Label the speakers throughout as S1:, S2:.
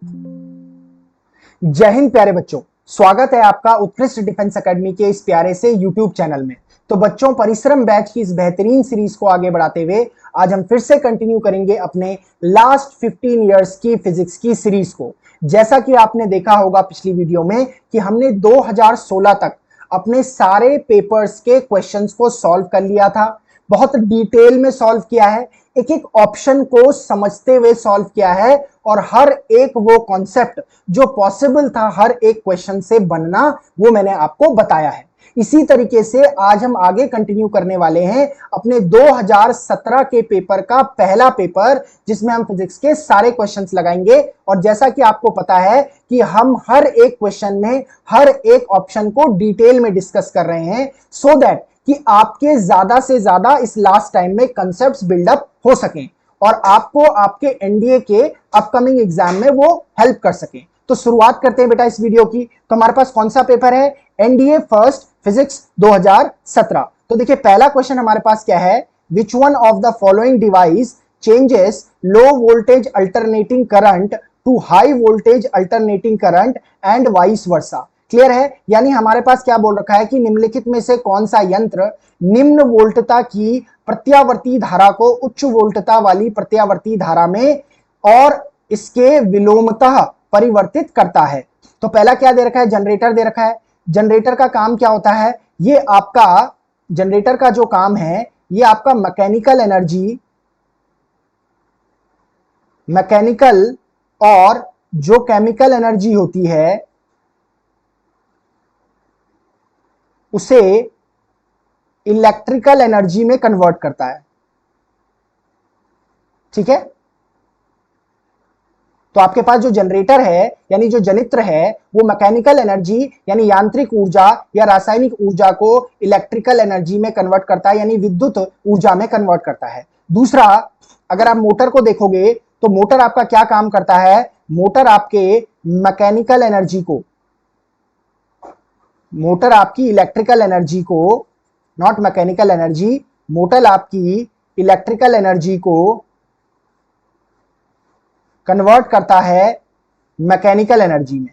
S1: जय हिंद प्यारे बच्चों, स्वागत है आपका उत्कृष्ट डिफेंस एकेडमी के इस प्यारे से यूट्यूब चैनल में। तो बच्चों, परिश्रम बैच की इस बेहतरीन सीरीज को आगे बढ़ाते हुए आज हम फिर से कंटिन्यू करेंगे अपने लास्ट 15 इयर्स की फिजिक्स की सीरीज को। जैसा कि आपने देखा होगा पिछली वीडियो में कि हमने 2016 तक अपने सारे पेपर्स के क्वेश्चंस को सॉल्व कर लिया था, बहुत डिटेल में सॉल्व किया है, एक एक ऑप्शन को समझते हुए सॉल्व किया है और हर एक वो कॉन्सेप्ट जो पॉसिबल था हर एक क्वेश्चन से बनना वो मैंने आपको बताया है। इसी तरीके से आज हम आगे कंटिन्यू करने वाले हैं अपने 2017 के पेपर का पहला पेपर, जिसमें हम फिजिक्स के सारे क्वेश्चंस लगाएंगे। और जैसा कि आपको पता है कि हम हर एक क्वेश्चन में हर एक ऑप्शन को डिटेल में डिस्कस कर रहे हैं सो दैट कि आपके ज्यादा से ज्यादा इस लास्ट टाइम में कंसेप्ट्स बिल्डअप हो सकें और आपको आपके एनडीए के अपकमिंग एग्जाम में वो हेल्प कर सकें। तो शुरुआत करते हैं बेटा इस वीडियो की। तो हमारे पास कौन सा पेपर है? NDA first physics 2017। तो देखिए पहला क्वेश्चन हमारे पास क्या है, which one of the following device changes low voltage alternating current to high voltage alternating current and vice versa. Clear है? यानी हमारे पास क्या बोल रखा है कि निम्नलिखित में से कौन सा यंत्र निम्न वोल्टता की प्रत्यावर्ती धारा को उच्च वोल्टता वाली प्रत्यावर्ती धारा में और इसके विलोमतः परिवर्तित करता है। तो पहला क्या दे रखा है? जनरेटर दे रखा है। जनरेटर का काम क्या होता है? ये आपका जनरेटर का जो काम है ये आपका मैकेनिकल और जो केमिकल एनर्जी होती है उसे इलेक्ट्रिकल एनर्जी में कन्वर्ट करता है। ठीक है? तो आपके पास जो जनरेटर है यानी जो जनित्र है वो मैकेनिकल एनर्जी यानी यांत्रिक ऊर्जा या रासायनिक ऊर्जा को इलेक्ट्रिकल एनर्जी में कन्वर्ट करता है, यानी विद्युत ऊर्जा में कन्वर्ट करता है। दूसरा, अगर आप मोटर को देखोगे तो मोटर आपका क्या काम करता है? मोटर आपके मैकेनिकल एनर्जी को, मोटर आपकी इलेक्ट्रिकल एनर्जी को, नॉट मैकेनिकल एनर्जी, मोटर आपकी इलेक्ट्रिकल एनर्जी को कन्वर्ट करता है मैकेनिकल एनर्जी में।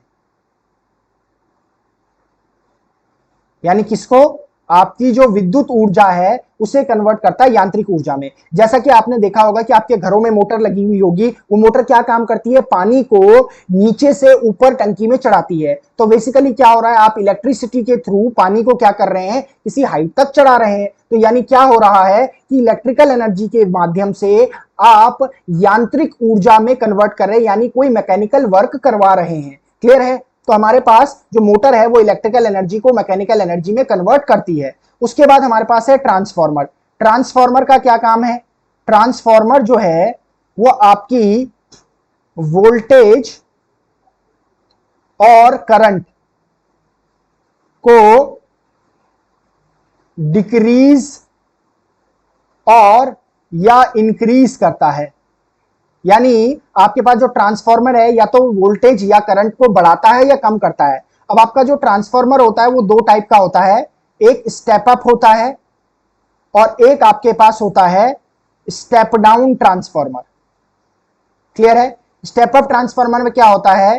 S1: यानी किसको? आपकी जो विद्युत ऊर्जा है उसे कन्वर्ट करता है यांत्रिक ऊर्जा में। जैसा कि आपने देखा होगा कि आपके घरों में मोटर लगी हुई होगी, वो मोटर क्या काम करती है? पानी को नीचे से ऊपर टंकी में चढ़ाती है। तो बेसिकली क्या हो रहा है, आप इलेक्ट्रिसिटी के थ्रू पानी को क्या कर रहे हैं? किसी हाइट तक चढ़ा रहे हैं। तो यानी क्या हो रहा है कि इलेक्ट्रिकल एनर्जी के माध्यम से आप यांत्रिक ऊर्जा में कन्वर्ट कर रहे हैं, यानी कोई मैकेनिकल वर्क करवा रहे हैं। क्लियर है? तो हमारे पास जो मोटर है वो इलेक्ट्रिकल एनर्जी को मैकेनिकल एनर्जी में कन्वर्ट करती है। उसके बाद हमारे पास है ट्रांसफार्मर। ट्रांसफार्मर का क्या काम है? ट्रांसफार्मर जो है वो आपकी वोल्टेज और करंट को डिक्रीज और या इंक्रीज करता है। यानी आपके पास जो ट्रांसफार्मर है या तो वोल्टेज या करंट को बढ़ाता है या कम करता है। अब आपका जो ट्रांसफार्मर होता है वो दो टाइप का होता है, एक स्टेप अप होता है और एक आपके पास होता है स्टेप डाउन ट्रांसफार्मर। क्लियर है? स्टेप अप ट्रांसफार्मर में क्या होता है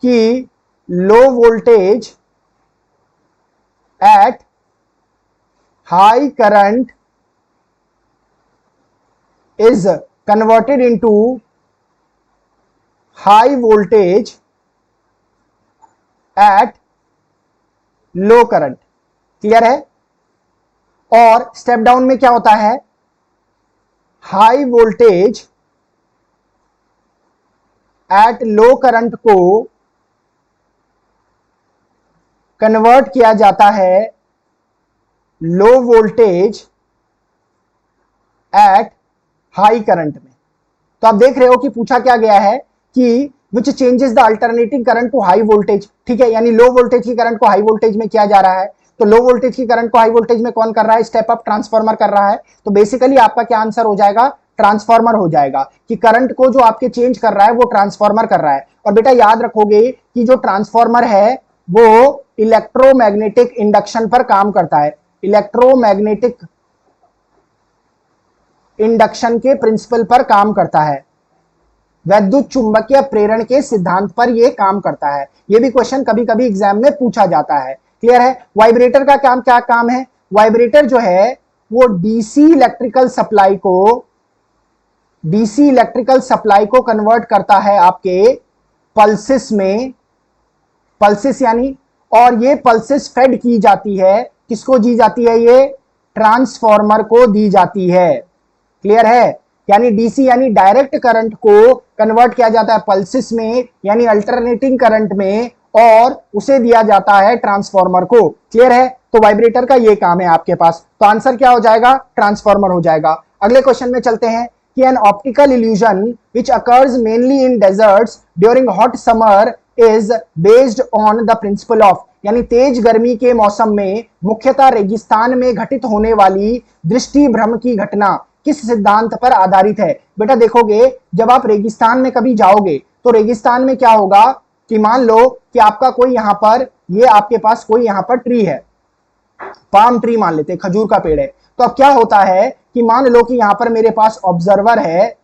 S1: कि low voltage at high current is converted into high voltage at low current। Clear है? और स्टेप डाउन में क्या होता है? High voltage at low current को कन्वर्ट किया जाता है low voltage at high current में। तो आप देख रहे हो कि पूछा क्या गया है कि which changes the alternating current to high voltage. ठीक है? यानी लो वोल्टेज की करंट को हाई वोल्टेज में किया जा रहा है। तो लो वोल्टेज की करंट को हाई वोल्टेज में कौन कर रहा है? स्टेप अप ट्रांसफार्मर कर रहा है। तो बेसिकली आपका क्या आंसर हो जाएगा? ट्रांसफार्मर हो जाएगा कि करंट को जो आपके चेंज कर रहा है वो ट्रांसफार्मर कर रहा है। और बेटा याद रखोगे कि जो ट्रांसफार्मर है वो इलेक्ट्रोमैग्नेटिक इंडक्शन पर काम करता है। इलेक्ट्रोमैग्नेटिक इंडक्शन के प्रिंसिपल पर काम करता है। वैद्युत चुंबकीय प्रेरण के सिद्धांत पर यह काम करता है। यह भी क्वेश्चन कभी कभी एग्जाम में पूछा जाता है। क्लियर है। वाइब्रेटर का काम क्या काम है? वाइब्रेटर जो है वो डीसी इलेक्ट्रिकल सप्लाई को कन्वर्ट करता है आपके पल्सेस में, पल्सेस यानी, और ये पल्सेस फेड की जाती है, किसको दी जाती है? ये ट्रांसफॉर्मर को दी जाती है। क्लियर है। यानी डीसी यानी डायरेक्ट करंट को कन्वर्ट किया जाता है पल्सेस में यानी अल्टरनेटिंग करंट में, और उसे दिया जाता है ट्रांसफॉर्मर को। क्लियर है। तो वाइब्रेटर का ये काम है आपके पास। तो आंसर क्या हो जाएगा? ट्रांसफॉर्मर हो जाएगा। अगले क्वेश्चन में चलते हैं कि an optical illusion which occurs mainly in desserts during hot summer is based on the principle of, यानी तेज गर्मी के मौसम में मुख्यतः रेगिस्तान में घटित होने वाली दृष्टि भ्रम की घटना किस सिद्धांत पर आधारित है? बेटा देखोगे, जब आप रेगिस्तान में कभी जाओगे तो रेगिस्तान में क्या होगा कि मान लो कि आपका कोई यहां पर, ये आपके पास कोई यहां पर ट्री है, पाम ट्री मान लेते हैं, खजूर का पेड़ है। तो अब क्या होता है कि मान लो कि यहां पर मेरे पास ऑब्जर्वर है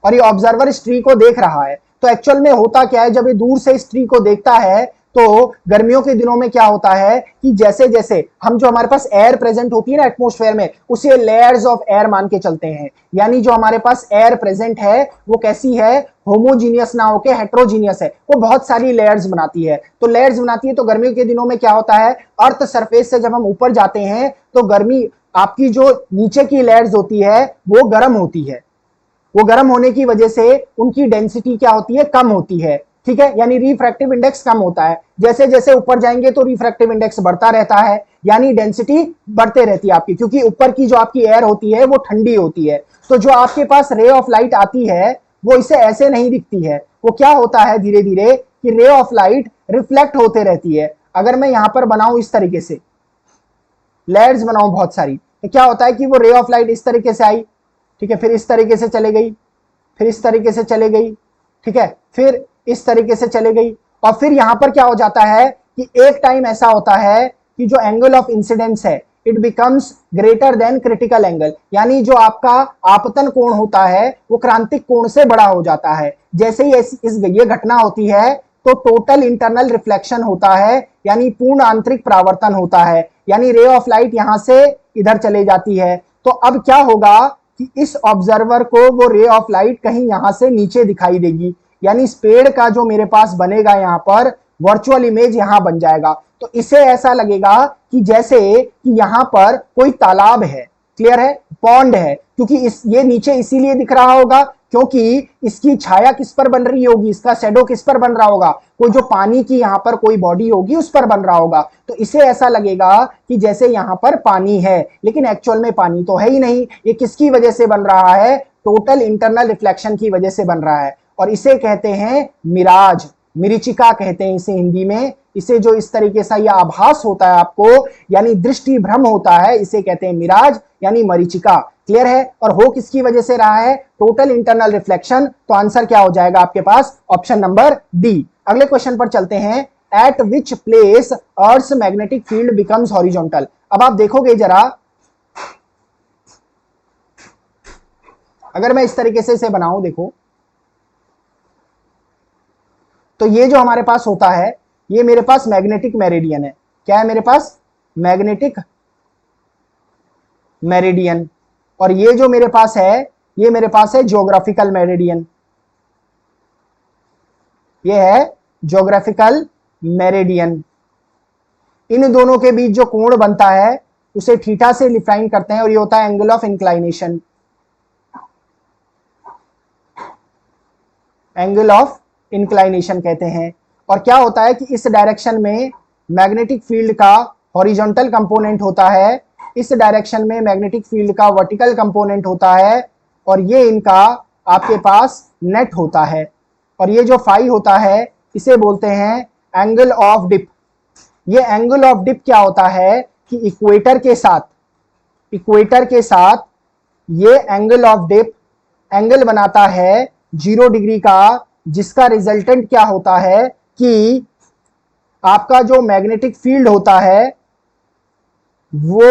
S1: और ये ऑब्जर्वर इस ट्री को देख रहा है। तो एक्चुअल में होता क्या है, जब ये दूर से इस ट्री को देखता है तो गर्मियों के दिनों में क्या होता है कि जैसे जैसे हम, जो हमारे पास एयर प्रेजेंट होती है ना एटमॉस्फेयर में, उसे लेयर्स ऑफ एयर मान के चलते हैं। यानी जो हमारे पास एयर प्रेजेंट है वो कैसी है? होमोजीनियस ना होके हेट्रोजीनियस है। वो बहुत सारी लेयर्स बनाती है। तो लेयर्स बनाती है, तो गर्मियों के दिनों में क्या होता है, अर्थ सरफेस से जब हम ऊपर जाते हैं तो गर्मी, आपकी जो नीचे की लेयर्स होती है वो गर्म होती है। वो गर्म होने की वजह से उनकी डेंसिटी क्या होती है? कम होती है। ठीक है। यानी रिफ्रैक्टिव इंडेक्स कम होता है। जैसे जैसे ऊपर जाएंगे तो रिफ्रैक्टिव इंडेक्स बढ़ता रहता है, यानी डेंसिटी बढ़ते रहती है आपकी, क्योंकि ऊपर की जो आपकी एयर होती है वो ठंडी होती है। तो जो आपके पास रे ऑफ लाइट आती है वो इसे ऐसे नहीं दिखती है। वो क्या होता है धीरे धीरे कि रे ऑफ लाइट रिफ्लेक्ट होते रहती है। अगर मैं यहां पर बनाऊं इस तरीके से, लेयर्स बनाऊं बहुत सारी, तो क्या होता है कि वो रे ऑफ लाइट इस तरीके से आई, ठीक है, फिर इस तरीके से चले गई, फिर इस तरीके से चले गई, ठीक है, फिर इस तरीके से चले गई, और फिर यहां पर क्या हो जाता है कि एक टाइम ऐसा होता है कि जो एंगल ऑफ इंसिडेंस है it becomes greater than critical angle, यानी जो आपका आपतन कोण होता है वो क्रांतिक कोण से बड़ा हो जाता है। जैसे ही ये घटना होती है तो टोटल इंटरनल रिफ्लेक्शन होता है, यानी पूर्ण आंतरिक परावर्तन होता है, यानी रे ऑफ लाइट यहां से इधर चले जाती है। तो अब क्या होगा कि इस ऑब्जर्वर को वो रे ऑफ लाइट कहीं यहां से नीचे दिखाई देगी, यानी इस पेड़ का जो मेरे पास बनेगा यहां पर वर्चुअल इमेज यहां बन जाएगा। तो इसे ऐसा लगेगा कि जैसे कि यहां पर कोई तालाब है। क्लियर है। पॉन्ड है, क्योंकि ये नीचे इसीलिए दिख रहा होगा क्योंकि इसकी छाया किस पर बन रही होगी, इसका शैडो किस पर बन रहा होगा, कोई जो पानी की यहां पर कोई बॉडी होगी उस पर बन रहा होगा। तो इसे ऐसा लगेगा कि जैसे यहां पर पानी है, लेकिन एक्चुअल में पानी तो है ही नहीं। ये किसकी वजह से बन रहा है? टोटल इंटरनल रिफ्लेक्शन की वजह से बन रहा है, और इसे कहते हैं मिराज, मिरीचिका कहते हैं इसे हिंदी में। इसे जो इस तरीके से यह आभास होता है आपको, यानी दृष्टि भ्रम होता है, इसे कहते हैं मिराज यानी मरीचिका। क्लियर है। और हो किसकी वजह से रहा है? Total internal reflection. तो आंसर क्या हो जाएगा आपके पास? Option number D. अगले क्वेश्चन पर चलते हैं। At which place earth magnetic field becomes horizontal. अब आप देखोगे जरा, अगर मैं इस तरीके से इसे बनाऊं, देखो, तो ये जो हमारे पास होता है ये मेरे पास मैग्नेटिक मेरिडियन है। क्या है मेरे पास? Magnetic meridian. और ये जो मेरे पास है ये मेरे पास है ज्योग्राफिकल मेरिडियन। ये है ज्योग्राफिकल मेरिडियन। इन दोनों के बीच जो कोण बनता है उसे थीटा से डिफाइन करते हैं, और ये होता है angle of inclination. Angle of inclination कहते हैं। और क्या होता है कि इस डायरेक्शन में मैग्नेटिक फील्ड का हॉरिजॉन्टल कंपोनेंट होता है, इस डायरेक्शन में मैग्नेटिक फील्ड का वर्टिकल कंपोनेंट होता है, और ये इनका आपके पास नेट होता है। और ये जो फाई होता है इसे बोलते हैं एंगल ऑफ डिप। ये एंगल ऑफ डिप क्या होता है कि इक्वेटर के साथ ये एंगल ऑफ डिप एंगल बनाता है 0 डिग्री का, जिसका रिजल्टेंट क्या होता है कि आपका जो मैग्नेटिक फील्ड होता है वो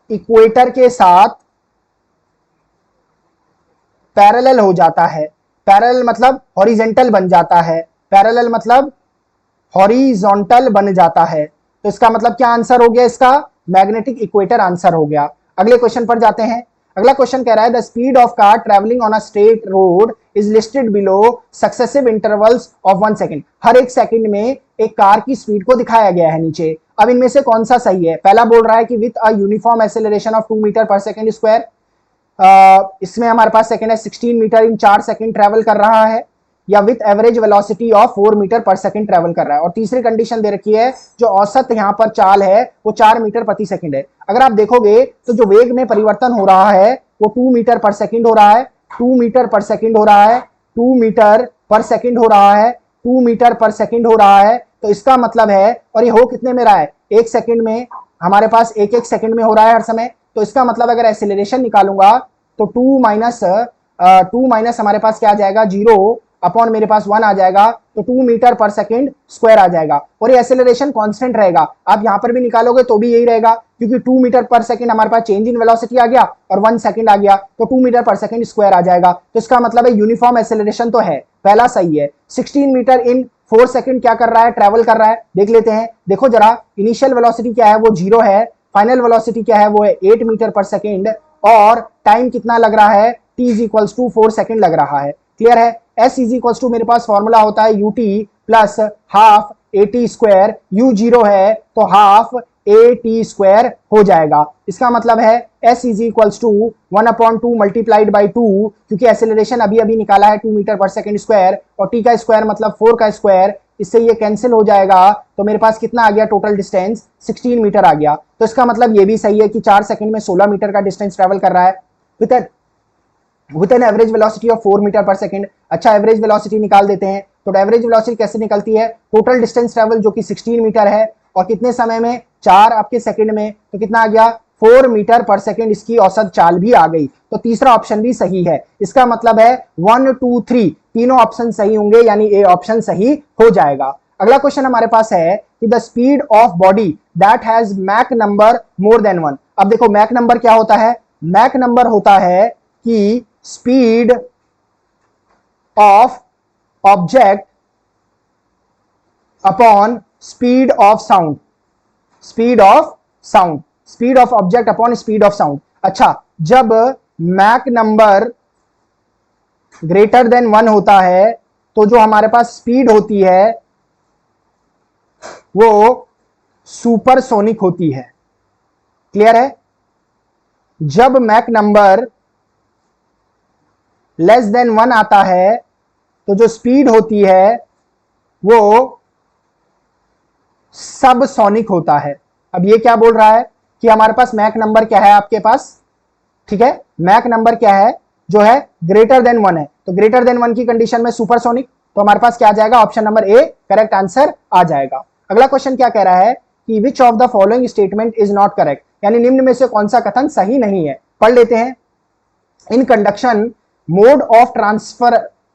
S1: इक्वेटर के साथ पैरेलल हो जाता है। पैरेलल मतलब हॉरिजेंटल बन जाता है, पैरेलल मतलब हॉरिजॉन्टल बन जाता है। तो इसका मतलब क्या आंसर हो गया इसका? मैग्नेटिक इक्वेटर आंसर हो गया। अगले क्वेश्चन पर जाते हैं। अगला क्वेश्चन कह रहा है the speed of car travelling on a straight road is listed below successive intervals of 1 second. हर एक सेकंड में एक कार की स्पीड को दिखाया गया है नीचे। अब इनमें से कौन सा सही है? पहला बोल रहा है कि with a uniform acceleration of 2 metre per second square, इसमें हमारे पास सेकंड है 16 मीटर इन 4 सेकंड ट्रेवल कर रहा है, या with average velocity of 4 metre per second travel कर रहा है। और तीसरी कंडीशन दे रखी है जो औसत यहाँ पर चाल है वो 4 मीटर प्रति सेकंड है। अगर आप देखोगे तो जो वेग में परिवर्तन हो रहा है वो 2 मीटर पर सेकंड हो रहा है, 2 मीटर पर सेकंड हो रहा है, 2 मीटर पर सेकंड हो रहा है, 2 मीटर पर सेकंड हो रहा है। तो इसका मतलब है, और ये हो कितने में रहा है? एक सेकंड में, हमारे पास एक एक सेकंड में हो रहा है हर समय। तो इसका मतलब अगर एक्सेलरेशन निकालूंगा तो 2 माइनस हमारे पास क्या आ जाएगा? 0 अपॉन मेरे पास 1 आ जाएगा, तो 2 मीटर पर सेकंड स्क्वायर आ जाएगा। और ये एक्सेलरेशन कांस्टेंट रहेगा, आप यहां पर भी निकालोगे तो भी यही रहेगा, क्योंकि 2 मीटर पर सेकंड हमारे पास चेंज इन वेलोसिटी आ गया और 1 सेकंड आ गया, तो 2 मीटर पर सेकंड स्क्वायर आ जाएगा। तो इसका मतलब है यूनिफॉर्म एक्सेलरेशन तो है, पहला सही है। 16 मीटर इन 4 सेकंड क्या कर रहा है? ट्रेवल कर रहा है। देख लेते हैं, देखो जरा, इनिशियल वेलोसिटी क्या है? वो 0 है। फाइनल वेलोसिटी क्या है? वो है 8 मीटर पर सेकंड। और टाइम कितना लग रहा है? t is equals to 4 second लग रहा है। क्लियर है? s इज इक्वल्स टू मेरे पास फॉर्मूला होता है ut plus half at square. u 0 है तो हाफ at स्क्वायर हो जाएगा। इसका मतलब है s is equals to 1/2 multiplied by 2, क्योंकि एक्सेलरेशन अभी अभी निकाला है 2 मीटर पर सेकंड स्क्वायर, और t का स्क्वायर मतलब 4 का स्क्वायर, इससे ये कैंसिल हो जाएगा। तो मेरे पास कितना आ गया? टोटल डिस्टेंस 16 मीटर आ गया। तो इसका मतलब ये भी सही है कि 4 सेकंड में 16 मीटर का डिस्टेंस ट्रेवल कर रहा है with an average velocity of 4 metre per second. अच्छा, एवरेज वेलोसिटी निकाल देते हैं। तो एवरेज वेलोसिटी कैसे निकलती है? टोटल डिस्टेंस ट्रेवल जो कि 16 मीटर है, और कितने समय में? 4 आपके सेकंड में, तो कितना आ गया? 4 मीटर पर सेकंड इसकी औसत चाल भी आ गई। तो तीसरा ऑप्शन भी सही है। इसका मतलब है 1 2 3 तीनों ऑप्शन सही होंगे, यानी ए ऑप्शन सही हो जाएगा। अगला क्वेश्चन हमारे पास है कि the speed of body that has Mach number more than 1। अब देखो, मैक नंबर क्या होता है? मैक नंबर होता है कि speed of object upon speed of sound, speed of sound, speed of object upon speed of sound. अच्छा, जब मैक नंबर ग्रेटर देन 1 होता है तो जो हमारे पास स्पीड होती है वो सुपरसोनिक होती है। क्लियर है? जब मैक नंबर लेस देन 1 आता है तो जो स्पीड होती है वो सबसोनिक होता है। अब ये क्या बोल रहा है कि हमारे पास मैक नंबर क्या है आपके पास? ठीक है, मैक नंबर क्या है? जो है ग्रेटर देन 1 है, तो ग्रेटर देन 1 की कंडीशन में सुपरसोनिक। तो हमारे पास क्या आ जाएगा? Option number A correct answer आ जाएगा। अगला क्वेश्चन क्या कह रहा है कि which of the following statement is not correct, यानी निम्न में से कौन सा कथन सही नहीं है? पढ़ लेते हैं। In conduction mode of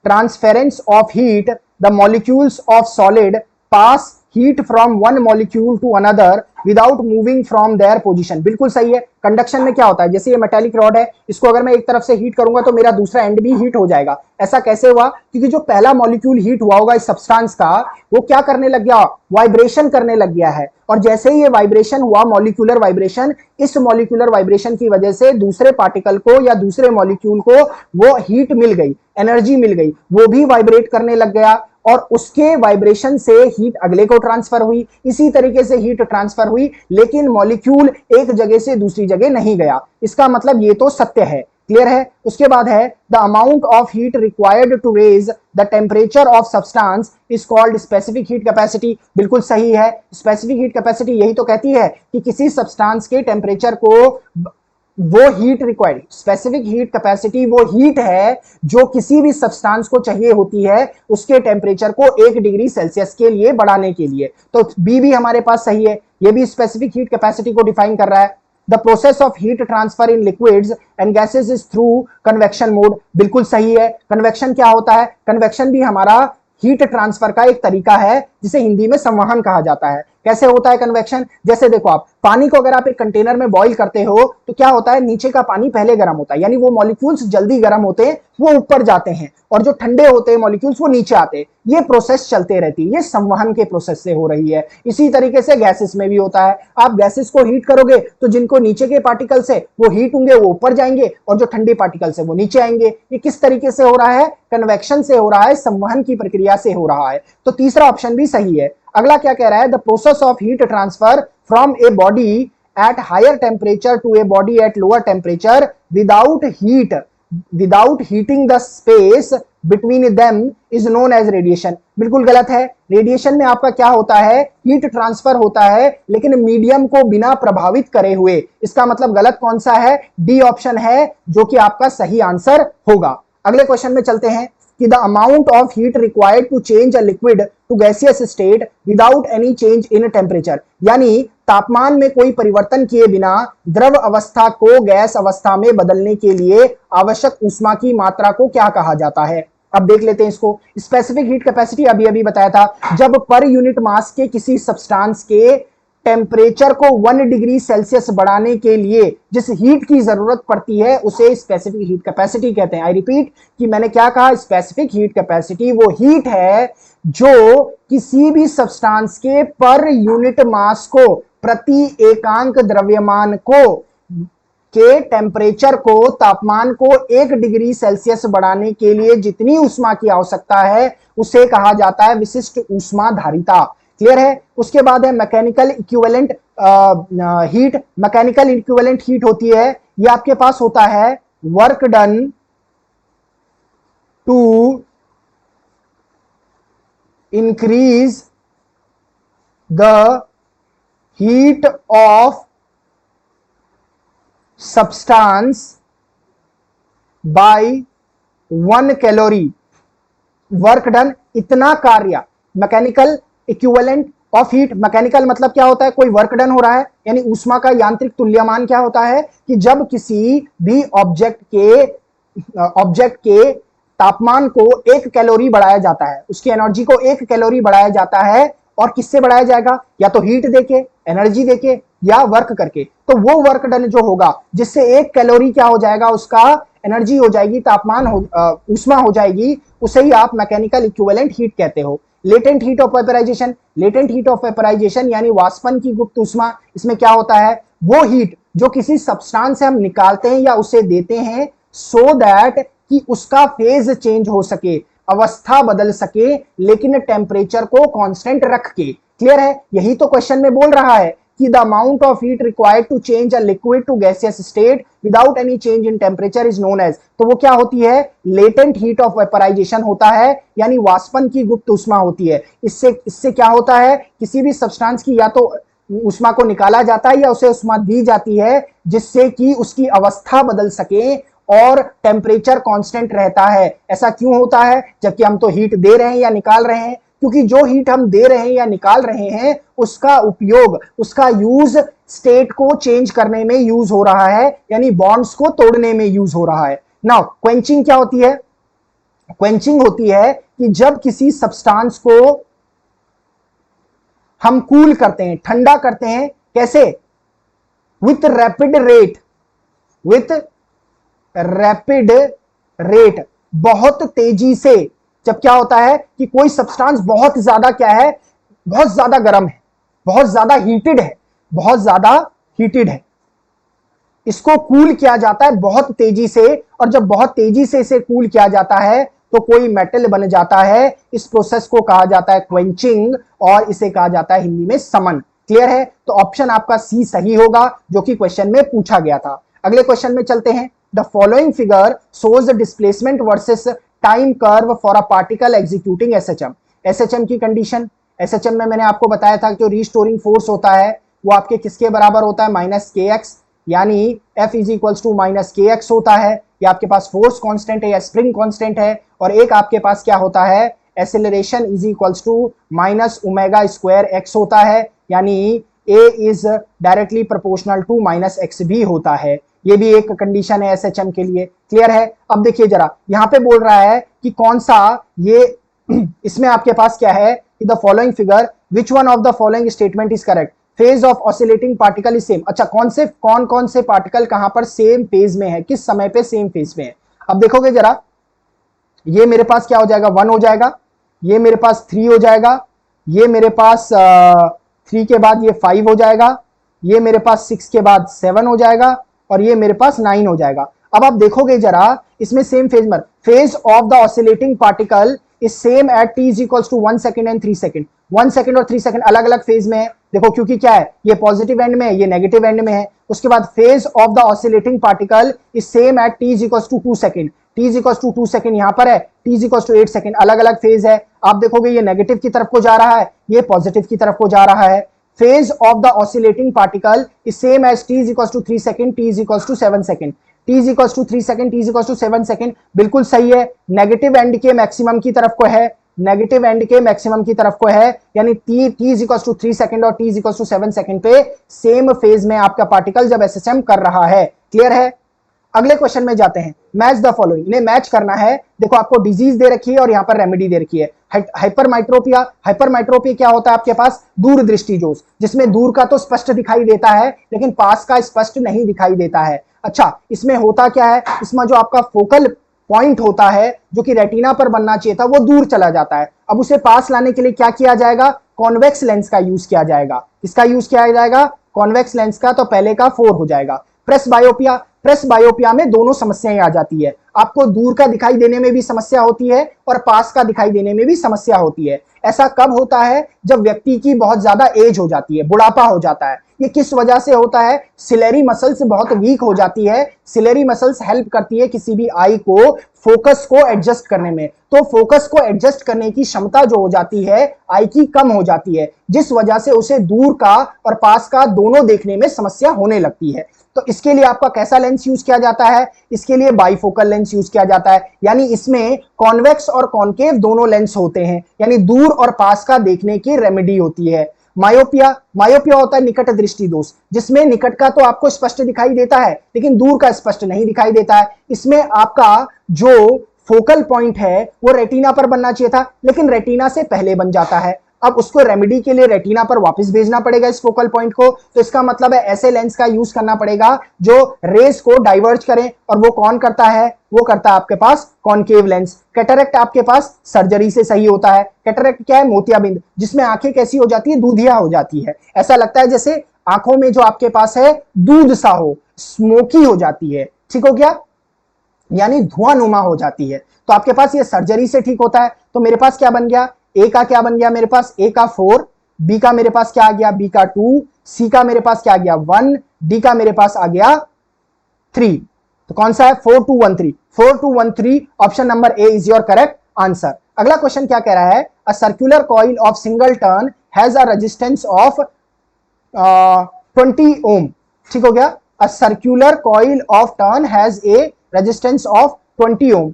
S1: transference of heat, the molecules of solid pass heat from one molecule to another without moving from their position। बिल्कुल सही है। कंडक्शन में क्या होता है? जैसे ये मेटालिक रॉड है, इसको अगर मैं एक तरफ से हीट करूंगा तो मेरा दूसरा एंड भी हीट हो जाएगा। ऐसा कैसे हुआ? क्योंकि जो पहला मॉलिक्यूल हीट हुआ होगा इस सब्सटेंस का, वो क्या करने लग गया? वाइब्रेशन करने लग गया है। और जैसे ही ये वाइब्रेशन हुआ, मॉलिक्यूलर वाइब्रेशन, इस मॉलिक्यूलर वाइब्रेशन की वजह से दूसरे पार्टिकल को या दूसरे मॉलिक्यूल को वो हीट मिल गई, एनर्जी मिल गई, वो भी वाइब्रेट करने लग गया, और उसके वाइब्रेशन से हीट अगले को ट्रांसफर हुई। इसी तरीके से हीट ट्रांसफर हुई, लेकिन मॉलिक्यूल एक जगह से दूसरी जगह नहीं गया। इसका मतलब ये तो सत्य है। क्लियर है? उसके बाद है the amount of heat required to raise the temperature of substance is called specific heat capacity. बिल्कुल सही है। स्पेसिफिक हीट कैपेसिटी यही तो कहती है कि किसी सब्सटेंस के टेम्परेचर को वो heat required, specific heat capacity वो हीट है जो किसी भी सब्सटेंस को चाहिए होती है उसके टेम्परेचर को 1 डिग्री सेल्सियस के लिए बढ़ाने के लिए। तो बी भी हमारे पास सही है, ये भी स्पेसिफिक हीट कैपेसिटी को डिफाइन कर रहा है। The process of heat transfer in liquids and gases is through convection mode. बिल्कुल सही है। कन्वेक्शन क्या होता है? कन्वेक्शन भी हमारा हीट ट्रांसफर का एक तरीका है जिसे हिंदी में संवहन कहा जाता है। कैसे होता है कन्वेक्शन? जैसे देखो, आप पानी को अगर आप एक कंटेनर में बॉईल करते हो तो क्या होता है, नीचे का पानी पहले गर्म होता है, यानी वो मॉलिक्यूल्स जल्दी गर्म होते हैं, वो ऊपर जाते हैं, और जो ठंडे होते हैं मॉलिक्यूल्स वो नीचे आते हैं। ये प्रोसेस चलते रहती है, ये संवहन के प्रोसेस से हो रही है। इसी तरीके से गैसेस में भी होता है। आप गैसेस को हीट करोगे तो जिनको नीचे के पार्टिकल्स है वो हीट होंगे, वो ऊपर जाएंगे, और जो ठंडे पार्टिकल्स है वो नीचे आएंगे। ये किस तरीके से हो रहा है? कन्वेक्शन से हो रहा है, संवहन की प्रक्रिया से हो रहा है। तो तीसरा ऑप्शन भी सही है। अगला क्या कह रहा है? The process of heat transfer from a body at higher temperature to a body at lower temperature without heating the space between them is known as radiation. बिल्कुल गलत है। रेडिएशन में आपका क्या होता है? हीट ट्रांसफर होता है, लेकिन मीडियम को बिना प्रभावित करे हुए। इसका मतलब गलत कौन सा है? डी ऑप्शन है, जो कि आपका सही आंसर होगा। अगले क्वेश्चन में चलते हैं कि the amount of heat required to change a liquid to gaseous state without any change in temperature, यानी तापमान में कोई परिवर्तन किए बिना द्रव अवस्था को गैस अवस्था में बदलने के लिए आवश्यक ऊष्मा की मात्रा को क्या कहा जाता है? अब देख लेते हैं इसको। स्पेसिफिक हीट कैपेसिटी अभी अभी बताया था, जब पर यूनिट मास के किसी सब्सटेंस के टेम्परेचर को 1 डिग्री सेल्सियस बढ़ाने के लिए जिस हीट की जरूरत पड़ती है उसे स्पेसिफिक हीट कैपेसिटी कहते हैं। आई रिपीट कि मैंने क्या कहा? स्पेसिफिक हीट कैपेसिटी वो हीट है जो किसी भी सब्सटेंस के पर यूनिट मास को प्रति एकांक द्रव्यमान के टेम्परेचर को, तापमान को 1 डिग्री सेल्सियस बढ़ाने के लिए जितनी ऊष्मा की आवश्यकता है उसे कहा जाता है विशिष्ट ऊष्मा धारिता। क्लियर है? उसके बाद है mechanical equivalent heat. Mechanical equivalent heat होती है, ये आपके पास होता है work done to increase the heat of substance by 1 calorie. Work done, इतना कार्य। Mechanical equivalent of heat, mechanical मतलब क्या होता है? कोई वर्क डन हो रहा है, यानी ऊष्मा का यांत्रिक तुल्यमान क्या होता है कि जब किसी भी ऑब्जेक्ट के तापमान को 1 कैलोरी बढ़ाया जाता है, उसकी एनर्जी को 1 कैलोरी बढ़ाया जाता है, और किससे बढ़ाया जाएगा? या तो हीट देके, एनर्जी देके, या वर्क करके। तो वो वर्क डन जो होगा जिससे 1 कैलोरी क्या हो जाएगा? उसका एनर्जी हो जाएगी, तापमान ऊष्मा हो जाएगी, उसे ही आप मैकेनिकल इक्विवेलेंट हीट कहते हो। Latent heat of vaporisation, latent heat of vaporisation यानी वाष्पन की गुप्त ऊष्मा। इसमें क्या होता है? वो हीट जो किसी सब्सटेंस से हम निकालते हैं या उसे देते हैं सो दैट कि उसका फेज चेंज हो सके, अवस्था बदल सके, लेकिन टेम्परेचर को कांस्टेंट रख के। क्लियर है? यही तो क्वेश्चन में बोल रहा है कि the amount of heat required to change a liquid to gaseous state without any change in temperature is known as. तो वो क्या होती है? लेटेंट हीट ऑफ वेपराइजेशन होता है, यानी वाष्पन की गुप्त ऊष्मा होती है। इससे क्या होता है? किसी भी सब्सटेंस की या तो ऊष्मा को निकाला जाता है या उसे ऊष्मा दी जाती है, जिससे कि उसकी अवस्था बदल सके और टेम्परेचर कांस्टेंट रहता है। ऐसा क्यों होता है? जबकि हम तो हीट दे रहे हैं या निकाल रहे हैं, क्योंकि जो हीट हम दे रहे हैं या निकाल रहे हैं उसका उपयोग, उसका यूज स्टेट को चेंज करने में यूज हो रहा है, यानी बॉन्ड्स को तोड़ने में यूज हो रहा है। नाउ क्वेंचिंग क्या होती है? क्वेंचिंग होती है कि जब किसी सब्सटेंस को हम कूल करते हैं, ठंडा करते हैं। कैसे? With rapid rate, with rapid rate, बहुत तेजी से। जब क्या होता है कि कोई सब्सटेंस बहुत ज्यादा क्या है? बहुत ज्यादा गर्म है, बहुत ज्यादा हीटेड है, बहुत ज्यादा हीटेड है, इसको कूल किया जाता है बहुत तेजी से, और जब बहुत तेजी से इसे कूल किया जाता है तो कोई मेटल बन जाता है। इस प्रोसेस को कहा जाता है क्वेंचिंग, और इसे कहा जाता है हिंदी में समन। क्लियर है? तो ऑप्शन आपका सी सही होगा, जो कि क्वेश्चन में पूछा गया था। अगले क्वेश्चन में चलते हैं। The following figure shows the displacement versus time curve for a particle executing SHM. SHM की कंडीशन, एसएचएम में मैंने आपको बताया था कि जो रीस्टोरिंग फोर्स होता है वो आपके किसके बराबर होता है? -kx, यानी F is equals to -kx होता है। या आपके पास फोर्स कांस्टेंट है या स्प्रिंग कांस्टेंट है, और एक आपके पास क्या होता है? Acceleration is equals to -ω²x होता है, यानी A is directly proportional to -x भी होता है। ये भी एक कंडीशन है एसएचएम के लिए। क्लियर है? अब देखिए जरा, यहां पे बोल रहा है कि कौन सा ये इसमें आपके पास क्या है? कि the following figure which one of the following statement is correct. Phase of oscillating particle is same. अच्छा, कौन कौन से पार्टिकल कहां पर सेम फेज में है, किस समय पे सेम फेज में है। अब देखोगे जरा, ये मेरे पास क्या हो जाएगा, 1 हो जाएगा, ये मेरे पास 3 हो जाएगा, ये मेरे पास 3 के बाद ये 5 हो जाएगा, ये मेरे पास 6 के बाद 7 हो जाएगा, और ये मेरे पास 9 हो जाएगा। अब आप देखोगे जरा, इसमें सेम फेज में, phase of the oscillating particle is same at t is equals to 1 second and 3 second. 1 second और 3 सेकंड अलग अलग फेज में है। देखो क्योंकि क्या है, ये पॉजिटिव एंड में है, ये नेगेटिव एंड में है। उसके बाद phase of the oscillating particle is same at t is equals to 2 second. t is equals to 2 second यहां पर है, t is equals to 8 second, अलग अलग फेज है। आप देखोगे ये नेगेटिव की तरफ को जा रहा है, ये पॉजिटिव की तरफ को जा रहा है। Phase of the oscillating particle is same as t is equals to 3 second, t is equals to 7 second. t is equals to 3 second, t is equals to 7 second, बिल्कुल सही है। नेगेटिव एंड के मैक्सिमम की तरफ को है, negative and के maximum की तरफ को है, यानी t is equals to 3 second और t is equals to 7 second पे सेम फेज में आपका पार्टिकल जब एसएसएम कर रहा है। क्लियर है। अगले क्वेश्चन में जाते हैं। मैच द फॉलोइंग, इन्हें मैच करना है। देखो आपको डिजीज दे रखी है और यहाँ पर रेमेडी दे रखी है। हाइपरमेट्रोपिया, हाइपरमेट्रोपिया क्या होता है आपके पास, दूर दृष्टि दोष, जिसमें दूर का तो स्पष्ट दिखाई देता है लेकिन पास का स्पष्ट नहीं दिखाई देता है। अच्छा, इसमें होता क्या है, इसमें जो आपका फोकल पॉइंट होता है जो कि रेटिना पर बनना चाहिए था वो दूर चला जाता है। अब उसे पास लाने के लिए क्या किया जाएगा, कॉन्वेक्स लेंस का यूज किया जाएगा। इसका यूज किया जाएगा कॉन्वेक्स लेंस का, तो पहले का 4 हो जाएगा। प्रेस बायोपिया, प्रेस बायोपिया में दोनों समस्याएं आ जाती है। आपको दूर का दिखाई देने में भी समस्या होती है और पास का दिखाई देने में भी समस्या होती है। ऐसा कब होता है, जब व्यक्ति की बहुत ज्यादा एज हो जाती है, बुढ़ापा हो जाता है। ये किस वजह से होता है, सिलेरी मसल्स बहुत वीक हो जाती है। सिलेरी मसल्स हेल्प करती है किसी भी आई को फोकस को एडजस्ट करने में। तो फोकस को एडजस्ट करने की क्षमता जो हो जाती है आई की कम हो जाती है, जिस वजह से उसे दूर का और पास का दोनों देखने में समस्या होने लगती है। तो इसके लिए आपका कैसा लेंस यूज किया जाता है, इसके लिए बाइफोकल लेंस यूज किया जाता है। यानी इसमें कॉन्वेक्स और कॉन्केव दोनों लेंस होते हैं, यानी दूर और पास का देखने की रेमेडी होती है। मायोपिया, मायोपिया होता है निकट दृष्टि दोष, जिसमें निकट का तो आपको स्पष्ट दिखाई देता है लेकिन दूर का स्पष्ट नहीं दिखाई देता है। इसमें आपका जो फोकल पॉइंट है वो रेटिना पर बनना चाहिए था लेकिन रेटिना से पहले बन जाता है। अब उसको रेमेडी के लिए रेटिना पर वापस भेजना पड़ेगा इस फोकल पॉइंट को। तो इसका मतलब है ऐसे लेंस का यूज करना पड़ेगा जो रेज को डाइवर्ज करें, और वो कौन करता है, वो करता है आपके पास कॉनकेव लेंस। कैटरेक्ट आपके पास सर्जरी से सही होता है। कैटरेक्ट क्या है, मोतियाबिंद, जिसमें आंखें कैसी हो जाती है, दूधिया हो जाती है। ऐसा लगता है जैसे आंखों में जो आपके पास है दूध सा हो, स्मोकी हो जाती है। ठीक हो गया, यानी धुआं नुमा हो जाती है। तो आपके पास ये सर्जरी से ठीक होता है। तो मेरे पास क्या बन गया, ए का क्या बन गया, मेरे पास ए का 4, बी का मेरे पास क्या आ गया, बी का 2, सी का मेरे पास क्या आ गया 1, डी का मेरे पास आ गया 3। तो कौन सा है, 4213, 4213, option number A is your correct answer. अगला क्वेश्चन क्या कह रहा है, a circular coil of single turn has a resistance of 20 ohm. ठीक हो गया, a circular coil of turn has a resistance of 20 ohm.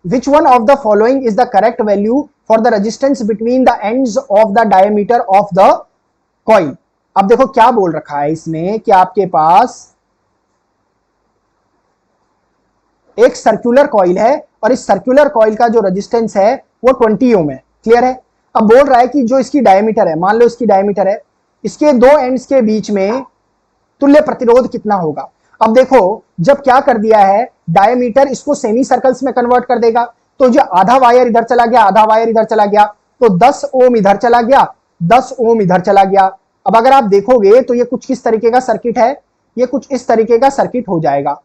S1: Which one of the following is the correct value for the resistance between the ends of the diameter of the coil? अब देखो क्या बोल रखा है इसमें कि आपके पास एक सर्कुलर कॉइल है और इस सर्कुलर कॉइल का जो रेजिस्टेंस है वो 20 ओम है। क्लियर है। अब बोल रहा है कि जो इसकी डायमीटर है, मान लो इसकी डायमीटर है, इसके दो एंड्स के बीच में तुल्य प्रतिरोध कितना होगा। अब देखो जब क्या कर दिया है, डायमीटर इसको सेमी सर्कल्स में कन्वर्ट कर देगा। तो जो आधा वायर इधर चला गया, आधा वायर इधर चला गया, तो 10 ओम इधर चला गया, 10 ओम इधर चला गया। अब अगर आप देखोगे तो ये कुछ किस तरीके का सर्किट है, ये कुछ इस तरीके का सर्किट हो जाएगा।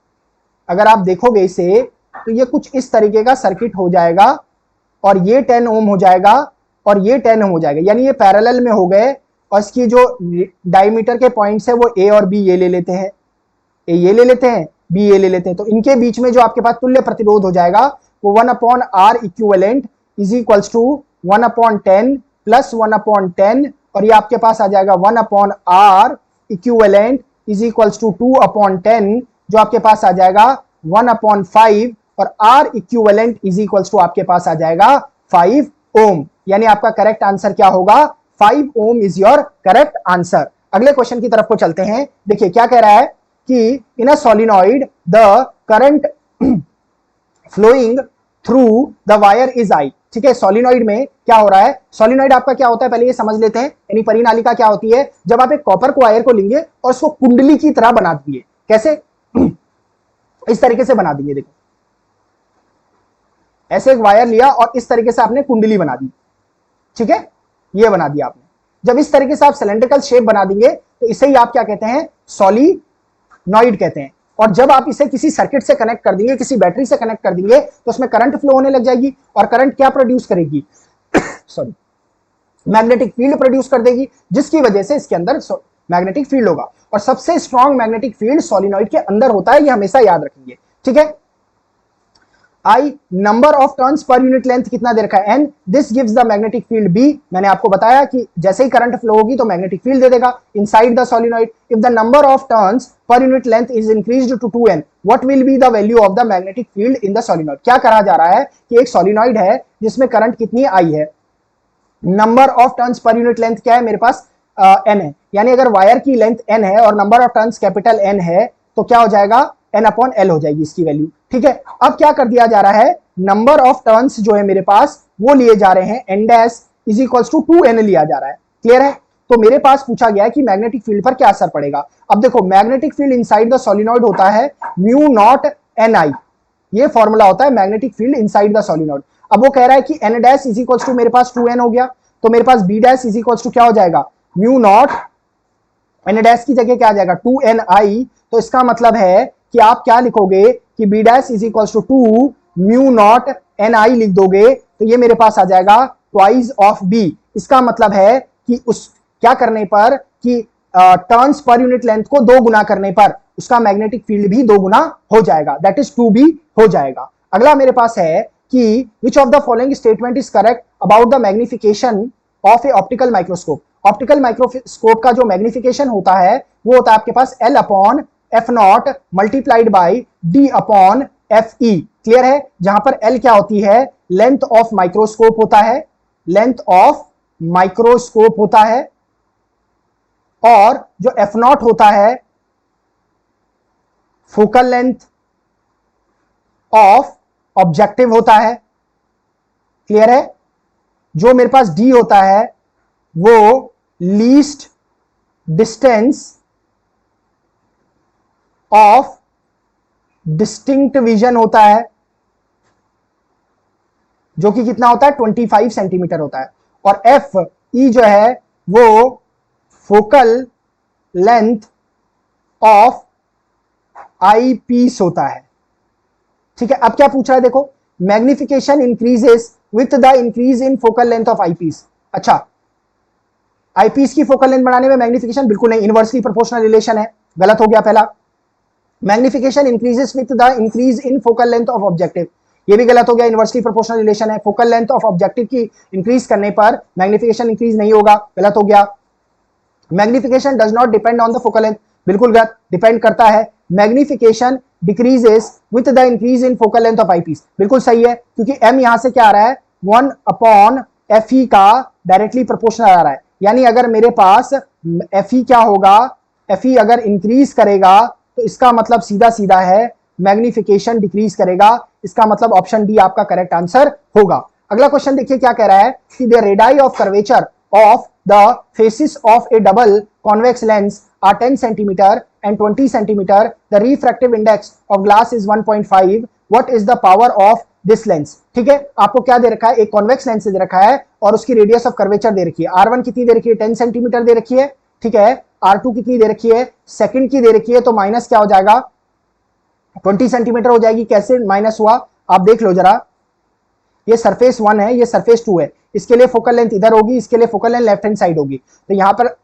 S1: अगर आप देखोगे इसे तो ये कुछ इस तरीके का सर्किट हो जाएगा और ये 10 ओम हो जाएगा और ये 10 ओम हो जाएगा, यानी ये पैरेलल में हो गए। और इसकी जो डायमीटर के पॉइंट्स है वो ए और बी ये ले लेते हैं, ए ये ले लेते हैं, बी ये ले लेते हैं। तो इनके बीच में जो आपके पास तुल्य प्रतिरोध हो जाएगा वो 1/r equivalent is equals to 1/10 plus 1/10, और ये आपके पास आ जाएगा 1/r equivalent is equals to 2/10, जो आपके पास आ जाएगा 1/5, और r equivalent is equals to आपके पास आ जाएगा 5 ओम। यानी आपका करेक्ट आंसर क्या होगा, 5 ओम इज योर करेक्ट आंसर। अगले क्वेश्चन की तरफ को चलते हैं। देखिए क्या कह रहा है कि in a solenoid the current flowing through the wire is I. ठीक है। सॉलिनॉइड में क्या हो रहा है, सॉलिनॉइड आपका क्या होता है पहले ये समझ लेते हैं। यानी परिनालिका क्या होती है, जब आप एक कॉपर को वायर को लेंगे और उसको कुंडली की तरह बना देंगे, कैसे इस तरीके से बना देंगे, देखो ऐसे एक वायर लिया और इस तरीके से आपने कुंडली बना दी, ठीक है, ये बना दिया आपने। जब इस तरीके से आप सिलेंड्रिकल शेप बना देंगे तो इसे ही आप क्या कहते हैं, सॉलिनॉइड कहते हैं। और जब आप इसे किसी सर्किट से कनेक्ट कर देंगे, किसी बैटरी से कनेक्ट कर देंगे, तो उसमें करंट फ्लो होने लग जाएगी और करंट क्या प्रोड्यूस करेगी सॉरी, मैग्नेटिक फील्ड प्रोड्यूस कर देगी, जिसकी वजह से इसके अंदर मैग्नेटिक फील्ड होगा। और सबसे स्ट्रॉन्ग मैग्नेटिक फील्ड सॉलिनॉइड के अंदर होता है, ये हमेशा याद रखेंगे, ठीक है। I number of turns per unit length कितना दे रखा है, N, this gives the magnetic field B. मैंने आपको बताया कि जैसे ही करंट फ्लो होगी तो मैग्नेटिक फील्ड दे देगा inside the solenoid. If the number of turns per unit length is increased to 2n, what will be the value of the magnetic field in the solenoid. क्या कहा जा रहा है कि एक सॉलिनॉइड है जिसमें करंट कितनी आई है, number of turns per unit length क्या है मेरे पास, n है। यानी अगर वायर की लेंथ n है और number of turns capital N है तो क्या हो जाएगा, n/L हो जाएगी इसकी वैल्यू, ठीक है। अब क्या कर दिया जा रहा है, नंबर ऑफ टर्न्स जो है मेरे पास वो लिए जा रहे हैं n dash is equals to 2n लिया जा रहा है, क्लियर है। तो मेरे पास पूछा गया है कि मैग्नेटिक फील्ड पर क्या असर पड़ेगा। अब देखो magnetic field inside the solenoid होता है म्यू नॉट Ni, ये फॉर्मूला होता है magnetic field inside the solenoid. अब वो कह रहा है कि n dash is equals to मेरे पास 2n हो गया, तो मेरे पास b dash is equals to क्या हो जाएगा, म्यू नॉट n डैश की जगह क्या आ जाएगा 2ni। तो इसका मतलब है कि आप क्या लिखोगे कि b dash is equals to 2 mu naught ni लिख दोगे, तो ये मेरे पास आ जाएगा ट्वाइस ऑफ b। इसका मतलब है कि उस क्या करने पर कि टर्न्स पर यूनिट लेंथ को 2 गुना करने पर उसका मैग्नेटिक फील्ड भी 2 गुना हो जाएगा, दैट इज 2b हो जाएगा। अगला मेरे पास है कि which of the following statement is correct about the magnification of A optical microscope. Optical microscope का जो मैग्निफिकेशन होता है वो होता है आपके पास L/F0 multiplied by D/FE, clear है। जहां पर L क्या होती है, लेंथ ऑफ माइक्रोस्कोप होता है, लेंथ ऑफ माइक्रोस्कोप होता है, और जो F0 होता है फोकल लेंथ ऑफ ऑब्जेक्टिव होता है, क्लियर है। जो मेरे पास D होता है वो least distance of distinct vision होता है, जो कि कितना होता है 25 सेंटीमीटर होता है। और FE जो है वो focal length of eyepiece होता है, ठीक है। अब क्या पूछ रहा है, देखो magnification increases with the increase in focal length of eyepiece. अच्छा, आई पीस की फोकल लेंथ बढ़ाने में मैग्निफिकेशन बिल्कुल नहीं, इनवर्सली प्रोपोर्शनल रिलेशन है, गलत हो गया पहला। Magnification increases with the increase in focal length of objective, ये भी गलत हो गया, इनवर्सली प्रोपोर्शनल रिलेशन है। फोकल लेंथ ऑफ ऑब्जेक्टिव की इंक्रीज करने पर मैग्निफिकेशन इंक्रीज नहीं होगा, गलत हो गया। Magnification does not depend on the focal length, बिल्कुल गलत, डिपेंड करता है। Magnification decreases with the increase in focal length of eyepiece, बिल्कुल सही है, क्योंकि m यहां से क्या आ रहा है 1/Fe का डायरेक्टली प्रोपोर्शनल आ रहा है। यानी अगर मेरे पास Fe क्या होगा, Fe अगर इंक्रीज करेगा तो इसका मतलब सीधा सीधा है मैग्निफिकेशन डिक्रीज करेगा। इसका मतलब ऑप्शन डी आपका करेक्ट आंसर होगा। अगला क्वेश्चन देखिए क्या कह रहा है कि the radii of curvature of the faces of a double convex lens are 10 centimetre and 20 centimetre, the refractive index of glass is 1.5, what is the power of this lens. ठीक है, आपको क्या दे रखा है, एक कॉन्वेक्स लेंस दे रखा है और उसकी रेडियस ऑफ कर्वेचर दे रखी है। R1 कितनी दे रखी है, 10 सेंटीमीटर दे रखी है, ठीक है। R2 कितनी दे रखी है, सेकंड की दे रखी है, तो माइनस क्या हो जाएगा 20 सेंटीमीटर हो जाएगी। कैसे माइनस हुआ आप देख लो जरा, ये सरफेस 1 है, ये सरफेस 2 है, इसके लिए फोकल लेंथ इधर होगी, इसके लिए focal length left hand side होगी, तो यहां पर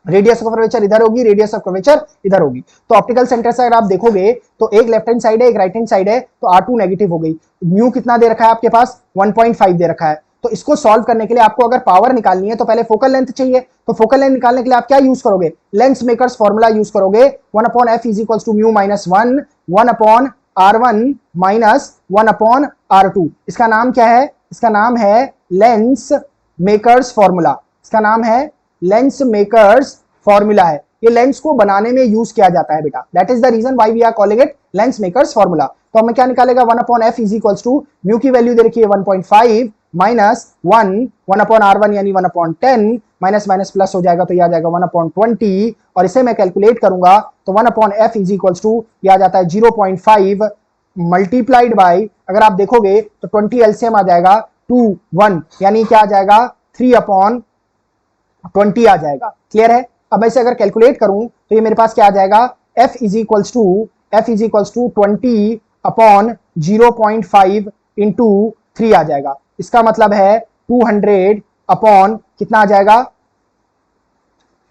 S1: रेडियस ऑफ कर्वेचर इधर होगी, रेडियस ऑफ कर्वेचर इधर होगी। तो ऑप्टिकल सेंटर से अगर आप देखोगे तो एक लेफ्ट हैंड साइड है, एक राइट हैंड साइड है, तो R2 नेगेटिव हो गई। म्यू कितना दे रखा है आपके पास 1.5 दे रखा है। तो इसको सॉल्व करने के लिए आपको अगर पावर निकालनी है तो पहले फोकल लेंथ चाहिए, तो फोकल लेंथ निकालने के लिए आप क्या यूज करोगे, लेंस मेकर्स फॉर्मूला यूज करोगे, 1/f is equals to mu minus 1, 1/R1 minus 1/R2। इसका नाम क्या है, इसका नाम है लेंस मेकर्स फॉर्मूला, इसका नाम है लेंस मेकर्स फॉर्मूला है। ये लेंस को बनाने में यूज किया जाता है बेटा। That is the reason why we are calling it lens makers formula. तो हमें क्या निकालेगा 1/f is equals to mu की वैल्यू दे रखी है 1.5 माइनस 1/r1 यानी 1/10 माइनस माइनस प्लस हो जाएगा तो ये आ जाएगा 1/20 और इसे मैं कैलकुलेट करूंगा तो 1/f इज इक्वल्स टू ये आ जाता है 0.5 मल्टीप्लाइड बाई, अगर आप देखोगे तो 20 एलसीएम आ जाएगा 2 1 यानी क्या आ जाएगा 3/20 आ जाएगा। क्लियर है। अब मैं इसे अगर कैलकुलेट करूं तो ये मेरे पास क्या आ जाएगा f is equals to 20/0.5 into 3 आ जाएगा। इसका मतलब है 200 अपॉन कितना आ जाएगा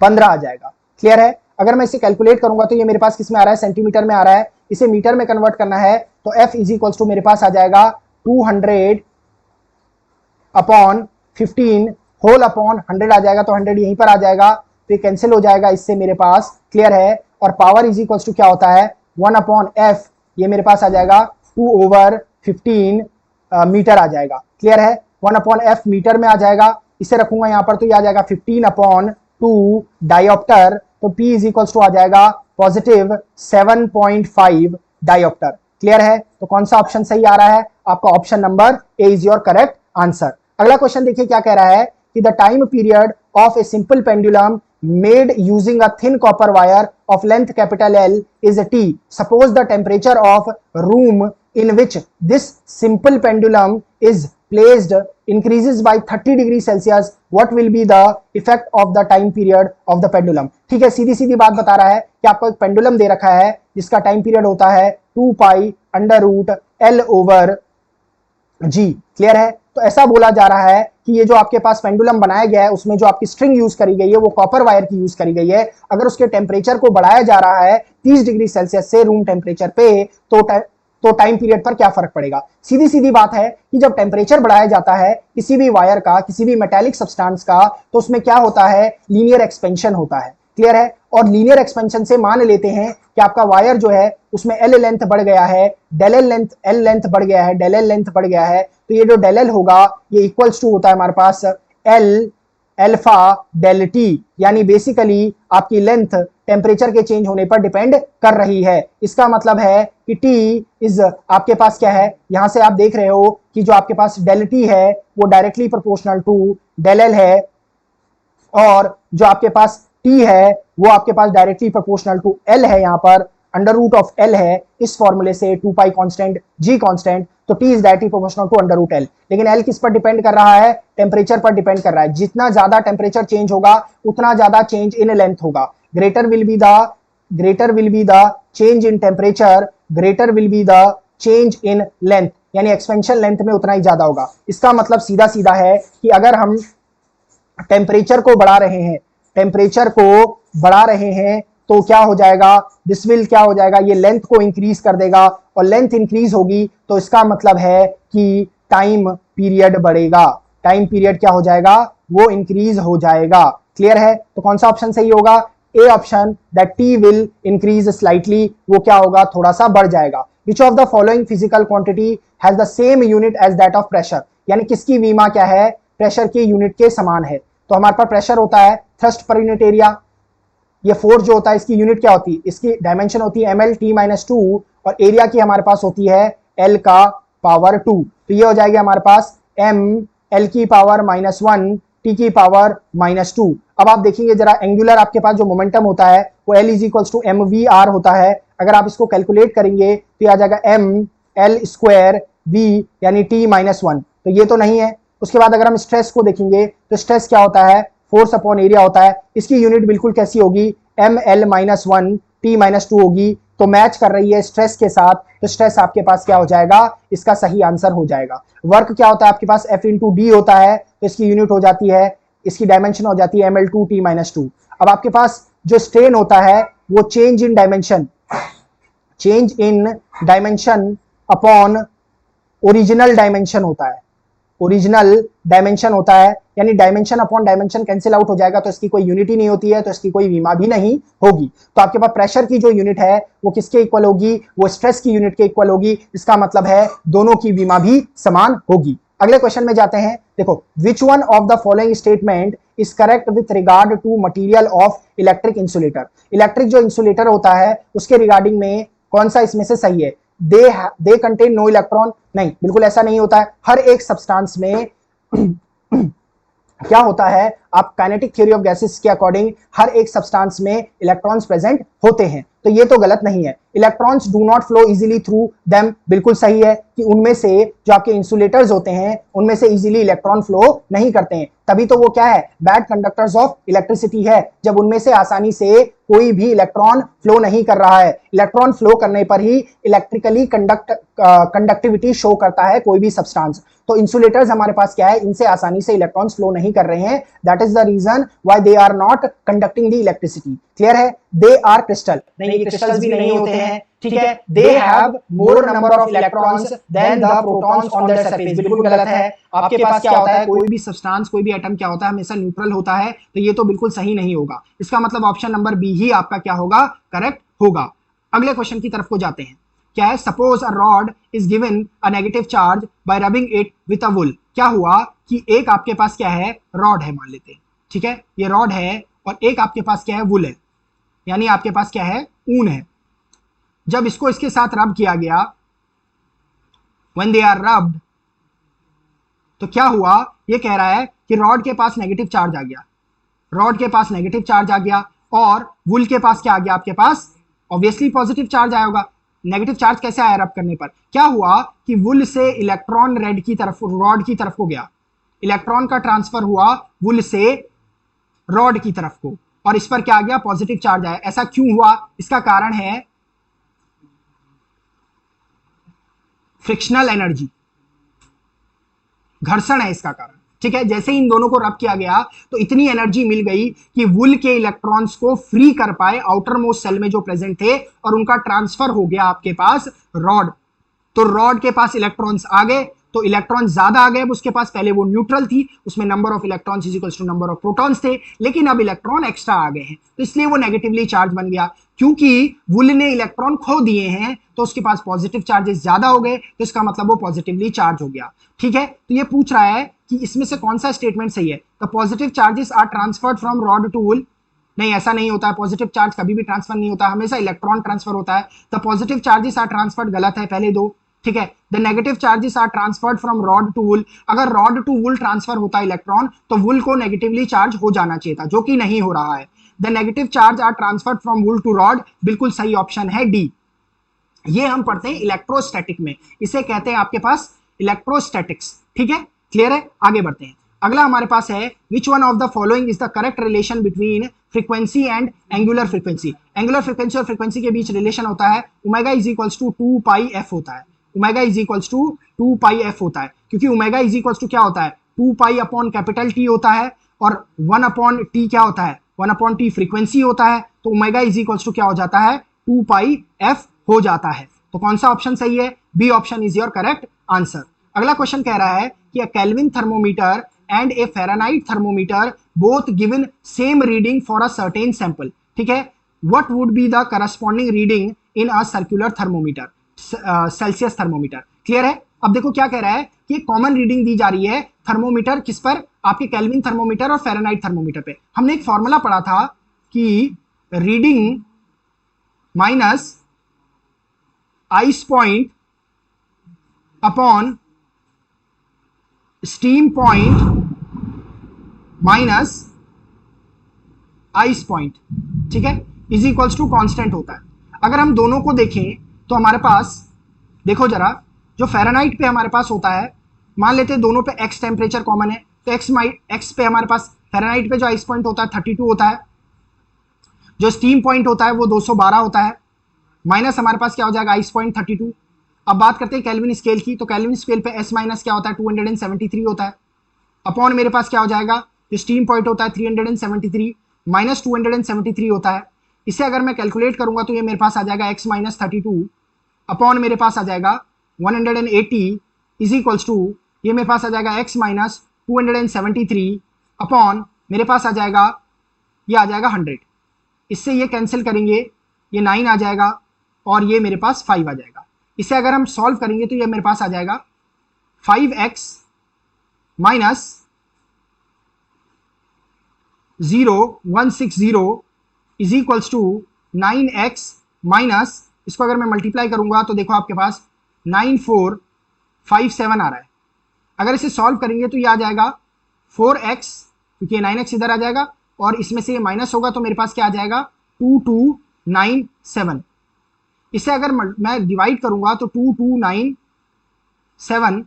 S1: 15 आ जाएगा। क्लियर है। अगर मैं इसे कैलकुलेट करूंगा तो ये मेरे पास किस में आ रहा है सेंटीमीटर में आ रहा है, इसे मीटर में कन्वर्ट करना है तो f इज इक्वल्स टू मेरे पास आ जाएगा 200 अपॉन 15 होल अपॉन 100 आ जाएगा तो 100 यहीं पर आ जाएगा तो ये कैंसिल हो जाएगा इससे मेरे पास। क्लियर है। और पावर इज इक्वल्स टू क्या होता है 1/f, ये मेरे पास आ जाएगा 2/15 मीटर आ जाएगा। क्लियर है। 1/f मीटर में आ जाएगा, इसे रखूंगा यहां पर तो ये आ जाएगा 15/2 डायोप्टर तो p इज इक्वल्स टू आ जाएगा पॉजिटिव 7.5 डायोप्टर। क्लियर है। तो कौन सा ऑप्शन सही आ रहा है आपका, option number A is your correct answer. अगला क्वेश्चन देखिए क्या कह रहा है कि the time period of a simple pendulum made using a thin copper wire of length capital L is T. Suppose the temperature of room in which this simple pendulum is placed increases by 30 degree Celsius. What will be the effect of the time period of the pendulum? ठीक है, सीधी सीधी बात बता रहा है कि आपको एक pendulum दे रखा है जिसका टाइम पीरियड होता है 2π√L/G। क्लियर है। तो ऐसा बोला जा रहा है कि ये जो आपके पास पेंडुलम बनाया गया है उसमें जो आपकी स्ट्रिंग यूज करी गई है वो कॉपर वायर की यूज करी गई है। अगर उसके टेम्परेचर को बढ़ाया जा रहा है 30 डिग्री सेल्सियस से रूम टेम्परेचर पे तो टाइम पीरियड पर क्या फर्क पड़ेगा। सीधी सीधी बात है कि जब टेम्परेचर बढ़ाया जाता है किसी भी वायर का, किसी भी मेटालिक सब्सटेंस का, तो उसमें क्या होता है लीनियर एक्सपेंशन होता है। क्लियर है। और लीनियर एक्सपेंशन से मान लेते हैं कि आपका वायर जो है उसमें एल लेंथ बढ़ गया है, डेल एल लेंथ बढ़ गया है, डेल एल लेंथ बढ़ गया है, तो ये जो डेल एल होगा ये इक्वल्स टू होता है हमारे पास एल अल्फा डेल टी, यानी बेसिकली आपकी लेंथ टेम्परेचर के चेंज होने पर डिपेंड कर रही है। इसका मतलब है कि टी इज आपके पास क्या है, यहां से आप देख रहे हो कि जो आपके पास डेल टी है वो directly proportional to del L है और जो आपके पास टी है वो आपके पास डायरेक्टली प्रोपोर्शनल टू एल है, यहाँ पर अंडर रूट ऑफ एल है इस फॉर्मूले से 2π कांस्टेंट g कांस्टेंट, तो t is directly proportional to under root L. लेकिन l किस पर डिपेंड कर रहा है, टेम्परेचर पर डिपेंड कर रहा है। जितना ज्यादा टेम्परेचर चेंज होगा उतना ज्यादा चेंज इन लेंथ होगा। Greater will be the change in temperature, greater will be the change in length, यानी एक्सपेंशन लेंथ में उतना ही ज्यादा होगा। इसका मतलब सीधा सीधा है कि अगर हम टेम्परेचर को बढ़ा रहे हैं तो क्या हो जाएगा, दिस विल क्या हो जाएगा, ये लेंथ को इंक्रीज कर देगा और लेंथ इंक्रीज होगी तो इसका मतलब है कि टाइम पीरियड बढ़ेगा। टाइम पीरियड क्या हो जाएगा, वो इंक्रीज हो जाएगा। क्लियर है। तो कौन सा ऑप्शन सही होगा, A option, that T will increase slightly, वो क्या होगा, थोड़ा सा बढ़ जाएगा। Which of the following physical quantity has the same unit as that of pressure, यानी किसकी वीमा क्या है, प्रेशर के यूनिट के समान है। तो हमारे पास प्रेशर होता है थ्रस्ट पर यूनिट एरिया, ये फोर्स जो होता है इसकी यूनिट क्या होती है, इसकी डायमेंशन होती है ml t-2 और एरिया की हमारे पास होती है l का पावर 2, तो ये हो जाएगी हमारे पास m l की पावर -1 t की पावर -2। अब आप देखेंगे जरा एंगुलर आपके पास जो मोमेंटम होता है वो l is equals to mvr होता है। अगर आप इसको कैलकुलेट करेंगे तो ये आ जाएगा m l स्क्वायर v यानी t-1, तो ये तो नहीं है। उसके बाद अगर हम स्ट्रेस को देखेंगे तो स्ट्रेस क्या होता है, फोर्स अपॉन एरिया होता है। इसकी यूनिट बिल्कुल कैसी होगी, ml-1 t-2 होगी, तो मैच कर रही है स्ट्रेस के साथ, तो स्ट्रेस आपके पास क्या हो जाएगा, इसका सही आंसर हो जाएगा। वर्क क्या होता है आपके पास F × D होता है, तो इसकी यूनिट हो जाती है, इसकी डायमेंशन हो जाती है ml2 t-2। अब आपके पास जो स्ट्रेन होता है वो change in dimension upon original dimension होता है, यानी dimension upon dimension cancel out हो जाएगा, तो इसकी कोई यूनिट ही नहीं होती है, तो इसकी कोई विमा भी नहीं होगी। तो आपके पास प्रेशर की जो यूनिट है वो किसके इक्वल होगी, वो स्ट्रेस की यूनिट के इक्वल होगी। इसका मतलब है दोनों की विमा भी समान होगी। अगले क्वेश्चन में जाते हैं। देखो, which one of the following statement is correct with regard to material of electric insulator. Electric जो इंसुलेटर होता है उसके रिगार्डिंग में कौन सा इसमें से सही है? दे कंटेन नो इलेक्ट्रॉन, नहीं, बिल्कुल ऐसा नहीं होता है। हर एक सब्सटेंस में क्या होता है, आप काइनेटिक थ्योरी ऑफ गैसेस के अकॉर्डिंग हर एक सब्सटेंस में इलेक्ट्रॉन्स प्रेजेंट होते हैं, तो ये तो गलत नहीं है। Electrons do not flow easily through them, बिल्कुल सही है कि उनमें से जो आपके इंसुलेटर्स होते हैं उनमें से इजीली इलेक्ट्रॉन फ्लो नहीं करते हैं, तभी तो वो क्या है, बैड कंडक्टर्स ऑफ इलेक्ट्रिसिटी है, जब उनमें से आसानी से कोई भी इलेक्ट्रॉन फ्लो नहीं कर रहा है। इलेक्ट्रॉन फ्लो करने पर ही इलेक्ट्रिकली कंडक्टिविटी शो करता है कोई भी सब्सटेंस। तो इंसुलेटर्स हमारे पास क्या है, इनसे आसानी से इलेक्ट्रॉन्स फ्लो नहीं कर रहे हैं, that is the reason why they are not conducting the electricity. Clear है? दे आर क्रिस्टल, नहीं क्रिस्टल्स भी नहीं होते हैं, ठीक है। They have more number of electrons than the protons on their surface, बिल्कुल गलत है। आपके पास क्या होता है, कोई भी सब्सटेंस, कोई भी एटम क्या होता है, हमेशा न्यूट्रल होता है, तो ये तो बिल्कुल सही नहीं होगा। इसका मतलब ऑप्शन नंबर बी ही आपका क्या होगा, करेक्ट होगा। अगले क्वेश्चन की तरफ को जाते हैं। क्या है, suppose a rod is given a negative charge by rubbing it with a wool. क्या हुआ कि एक आपके पास क्या है, रॉड है मान लेते हैं, ठीक है, ये रॉड है, और एक आपके पास क्या है, वुल है, यानी आपके पास क्या है, ऊन है। जब इसको इसके साथ रब किया गया, व्हेन दे आर रब्ड, तो क्या हुआ, ये कह रहा है कि रॉड के पास नेगेटिव चार्ज आ गया, रॉड के पास नेगेटिव चार्ज आ गया, और वुल के पास क्या आ गया, आपके पास ऑब्वियसली पॉजिटिव चार्ज आया होगा। नेगेटिव चार्ज कैसे आया रब करने पर? क्या हुआ कि वुल से इलेक्ट्रॉन रेड की तरफ, रॉड की तरफ को गया, इलेक्ट्रॉन का ट्रांसफर हुआ वुल से रॉड की तरफ को, और इस पर क्या आ गया, पॉजिटिव चार्ज आया। ऐसा क्यों हुआ? इसका कारण है फ्रिक्शनल एनर्जी, घर्षण है इसका कारण, ठीक है। जैसे ही इन दोनों को रब किया गया तो इतनी एनर्जी मिल गई कि वुल के इलेक्ट्रॉन्स को फ्री कर पाए आउटर मोस्ट सेल में जो प्रेजेंट थे, और उनका ट्रांसफर हो गया आपके पास रॉड। तो रॉड के पास इलेक्ट्रॉन्स आ गए, तो इलेक्ट्रॉन ज्यादा आ गए अब उसके पास, पहले वो न्यूट्रल थी, उसमें number of electrons is equals to number of protons थे, लेकिन अब इलेक्ट्रॉन एक्स्ट्रा आ गए हैं, तो इसलिए वो नेगेटिवली चार्ज बन गया। क्योंकि वुल ने इलेक्ट्रॉन खो दिए हैं तो उसके पास पॉजिटिव चार्जेस ज्यादा हो गए, तो इसका मतलब वो पॉजिटिवली चार्ज हो गया, ठीक है। तो ये पूछ रहा है कि इसमें से कौन सा स्टेटमेंट सही है। The positive charges are transferred from rod to wool, नहीं ऐसा नहीं होता है, पॉजिटिव चार्ज कभी भी ट्रांसफर नहीं होता, हमेशा इलेक्ट्रॉन ट्रांसफर होता है। The positive charges are transferred, गलत है पहले दो, ठीक है। The negative charges are transferred from rod to wool, अगर रॉड टू वुल ट्रांसफर होता है इलेक्ट्रॉन तो वुल को नेगेटिवली चार्ज हो जाना चाहिए था, जो कि नहीं हो रहा है। The negative charge are transferred from wool to rod, बिल्कुल सही ऑप्शन है डी। ये हम पढ़ते हैं इलेक्ट्रोस्टैटिक में, इसे कहते हैं आपके पास इलेक्ट्रोस्टैटिक्स, ठीक है, क्लियर है। आगे बढ़ते हैं। अगला हमारे पास है, which one of the following is the correct relation between frequency and angular frequency. Angular frequency और फ्रीक्वेंसी के बीच रिलेशन होता है omega is equals to 2 pi f होता है, omega is equals to 2 pi f होता है, क्योंकि ओमेगा इज इक्वल्स टू क्या होता है, 2 पाई अपॉन कैपिटल टी होता है, और 1 अपॉन टी क्या होता है, 1 अपॉन टी फ्रीक्वेंसी होता है, तो ओमेगा इज इक्वल्स टू क्या हो जाता है, 2 पाई एफ हो जाता है। तो कौन सा ऑप्शन सही है, B option is your correct answer. अगला क्वेश्चन कह रहा है कि a Kelvin thermometer and a Fahrenheit thermometer both given same reading for a certain sample, ठीक है। What would be the corresponding reading in a circular thermometer, Celsius thermometer, clear है। अब देखो क्या कह रहा है कि कॉमन रीडिंग दी जा रही है थर्मोमीटर किस पर, आपके केल्विन थर्मोमीटर और फ़ारेनहाइट थर्मोमीटर पे। हमने एक फॉर्मूला पढ़ा था कि reading minus ice point upon steam point minus ice point, ठीक है, इज इक्वल्स टू कांस्टेंट होता है। अगर हम दोनों को देखें तो हमारे पास देखो जरा, जो फ़ारेनहाइट पे हमारे पास होता है, मान लेते हैं दोनों पे x टेम्परेचर कॉमन है, तो x पे हमारे पास फ़ारेनहाइट पे जो आइस पॉइंट होता है 32 होता है, जो स्टीम पॉइंट होता है वो 212 होता है, माइनस हमारे पास क्या हो जाएगा, आइस पॉइंट 32। अब बात करते हैं केल्विन स्केल की, तो केल्विन स्केल पे s माइनस क्या होता है, 273 होता है, अपॉन मेरे पास क्या हो जाएगा, जो स्टीम पॉइंट होता है 373 माइनस 273 होता है। इसे अगर मैं कैलकुलेट करूंगा तो ये मेरे पास आ जाएगा x माइनस 32 अपॉन मेरे पास आ जाएगा 180 इज इक्वल्स टू, ये मेरे पास आ जाएगा x माइनस 273 अपॉन मेरे पास आ जाएगा, ये आ जाएगा 100। इससे ये कैंसिल करेंगे, ये 9 आ जाएगा और ये मेरे पास 5 आ जाएगा। इसे अगर हम सॉल्व करेंगे तो ये मेरे पास आ जाएगा 5x minus 0160 is equals to 9x minus, इसको अगर मैं मल्टीप्लाई करूंगा तो देखो आपके पास 9457 आ रहा है। अगर इसे सॉल्व करेंगे तो ये आ जाएगा 4x, क्योंकि 9x इधर आ जाएगा और इसमें से ये माइनस होगा तो मेरे पास क्या आ जाएगा 2297। इसे अगर मैं डिवाइड करूंगा तो 2297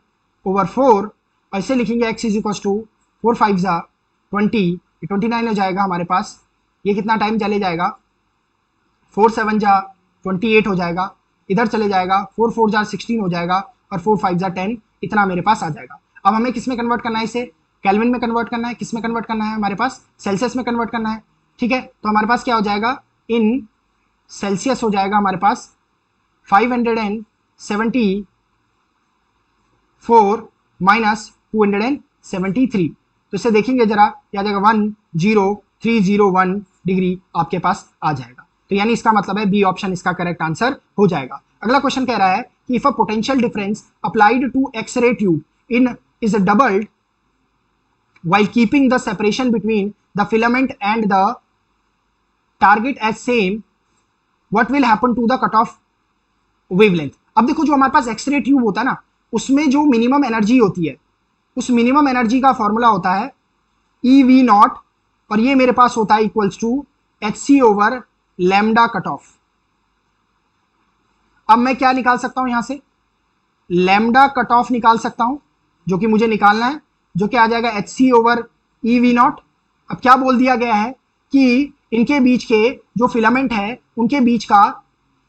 S1: ओवर 4, ऐसे लिखेंगे x इज इक्वल टू 4 5 जा 20, 29 हो जाएगा हमारे पास। ये कितना टाइम चले जाएगा, 4 7 जा 28 हो जाएगा, इधर चले जाएगा 4 4 जा 16 हो जाएगा और 4 5 जा 10, इतना मेरे पास आ जाएगा। अब हमें किस में कन्वर्ट करना है, इसे केल्विन में कन्वर्ट करना है, किस में कन्वर्ट करना है, हमारे पास सेल्सियस में कन्वर्ट करना है। ठीक है, तो हमारे पास क्या हो जाएगा, इन सेल्सियस हो जाएगा हमारे पास 574 माइनस 273। तो इसे देखेंगे जरा, क्या आ जाएगा 10301 डिग्री आपके पास आ जाएगा। तो यानी इसका मतलब है बी ऑप्शन इसका करेक्ट आंसर हो जाएगा। अगला क्वेश्चन कह रहा है कि if a potential difference applied to X-ray tube in is doubled while keeping the separation between the filament and the target as same, what will happen to the cutoff wavelength? अब देखो जो हमारे पास x ray tube होता है ना, उसमें जो minimum energy होती है, उस मिनिमम एनर्जी का फॉर्मूला होता है EV0 और ये मेरे पास होता है equals to HC over lambda cut off. अब मैं क्या निकाल सकता हूं यहां से, लैम्डा कट ऑफ निकाल सकता हूं, जो कि मुझे निकालना है, जो कि आ जाएगा HC ओवर EV0। अब क्या बोल दिया गया है कि इनके बीच के जो फिलामेंट है उनके बीच का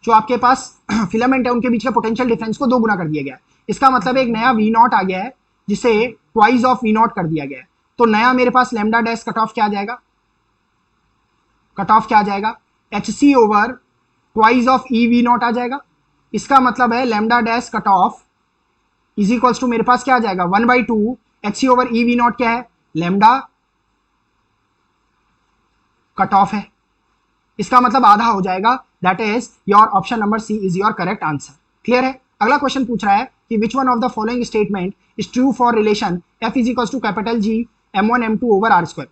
S1: जो आपके पास फिलामेंट है उनके बीच का पोटेंशियल डिफरेंस को 2 गुना कर दिया गया है। इसका मतलब एक नया V0 आ गया है जिसे ट्वाइस ऑफ V0 कर दिया गया है। तो नया मेरे पास लैम्डा डैश कट ऑफ क्या आ जाएगा, कट ऑफ क्या आ जाएगा, HC over twice of EV0 आ जाएगा। इसका मतलब है lambda dash cut off is equals to मेरे पास क्या आ जाएगा 1/2 HC ओवर EV0 क्या है, लैम्डा कट ऑफ है। इसका मतलब आधा हो जाएगा, that is your option number C is your correct answer. Clear है। अगला क्वेश्चन पूछ रहा है कि which one of the following statement is true for relation F is equals to capital G m1 m2 over r square.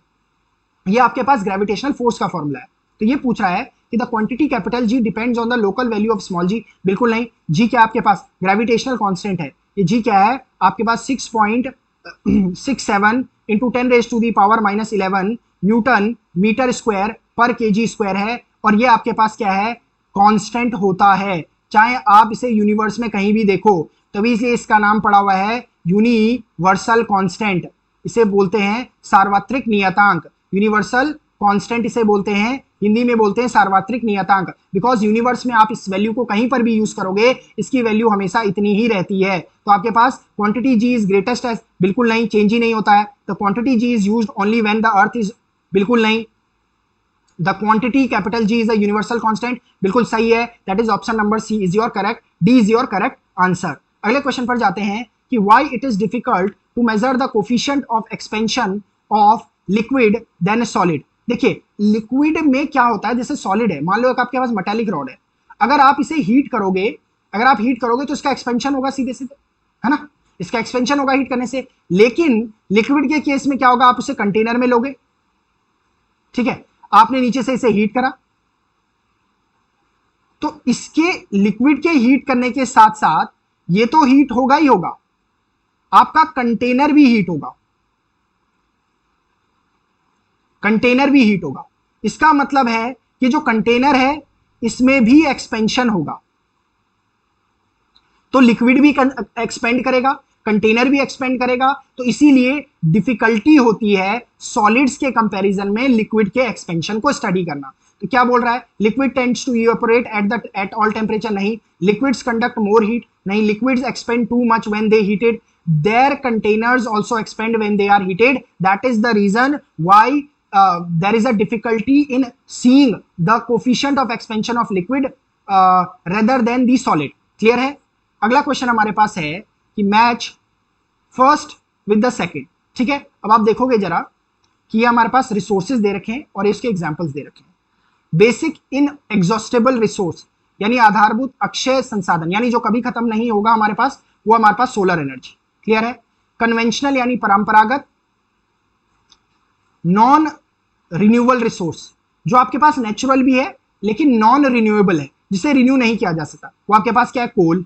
S1: ये आपके पास gravitational force का फॉर्मूला है। तो ये पूछ रहा है कि the quantity capital G depends on the local value of small g। बिल्कुल नहीं, G क्या आपके पास ग्रेविटेशनल कांस्टेंट है। ये G क्या है आपके पास 6.67 इंटू 10⁻⁻11 न्यूटन मीटर स्क्वायर पर केजी स्क्वायर है और ये आपके पास क्या है, कांस्टेंट होता है, चाहे आप इसे यूनिवर्स में कहीं भी देखो। तभी इसलिए इसका नाम पड़ा हुआ है यूनिवर्सल कांस्टेंट। इसे बोलते हैं सार्वत्रिक नियतांक, यूनिवर्सल कांस्टेंट इसे बोलते हैं, हिंदी में बोलते हैं सार्वत्रिक नियतांक। बिकॉज यूनिवर्स में आप इस वैल्यू को कहीं पर भी यूज करोगे, इसकी वैल्यू हमेशा इतनी ही रहती है। तो आपके पास क्वांटिटी G इज ग्रेटेस्ट है, बिल्कुल नहीं, चेंज ही नहीं होता है। तो quantity G is used only when the earth is, बिल्कुल नहीं। The quantity capital G is a universal constant, बिल्कुल सही है, that is option number C is your correct, D is your correct answer. अगले क्वेश्चन पर जाते हैं कि why it is difficult to measure the coefficient of expansion of liquid than solid. देखिए liquid में क्या होता है, जैसे सॉलिड है, मान लो एक आपके पास मेटालिक रॉड है, अगर आप इसे हीट करोगे, अगर आप हीट करोगे तो इसका एक्सपेंशन होगा सीधे सीधे, है ना, इसका एक्सपेंशन होगा हीट करने से। लेकिन लिक्विड के केस में क्या होगा, आप उसे कंटेनर में लोगे, ठीक है, आपने नीचे से इसे हीट करा, तो इसके लिक्विड के हीट करने के साथ साथ ये तो हीट होगा ही होगा, आपका कंटेनर भी हीट होगा, कंटेनर भी हीट होगा। इसका मतलब है कि जो कंटेनर है इसमें भी एक्सपेंशन होगा, तो लिक्विड भी एक्सपेंड करेगा, कंटेनर भी एक्सपेंड करेगा। तो इसीलिए डिफिकल्टी होती है सॉलिड्स के कंपैरिजन में लिक्विड के एक्सपेंशन को स्टडी करना। तो क्या बोल रहा है, liquid tends to evaporate at all temperature, नहीं। लिक्विड्स कंडक्ट मोर हीट, नहीं। Liquids expand too much when they heated, their containers also expand when they are heated, that is the reason why there is a difficulty in seeing the coefficient of expansion of liquid rather than the solid। Clear है। अगला question हमारे पास है कि match first with the second, ठीक है। अब आप देखोगे जरा कि ये हमारे पास रिसोर्सेज दे रखे हैं और इसके एग्जांपल्स दे रखे हैं। बेसिक इन एग्जॉस्टेबल रिसोर्स यानी आधारभूत अक्षय संसाधन, यानी जो कभी खत्म नहीं होगा हमारे पास, वो हमारे पास सोलर एनर्जी। क्लियर है। कन्वेंशनल यानी परंपरागत, नॉन रिन्यूएबल रिसोर्स, जो आपके पास नेचुरल भी है लेकिन नॉन रिन्यूएबल है, जिसे रिन्यू नहीं किया जा सकता, वो आपके पास क्या है, कोल।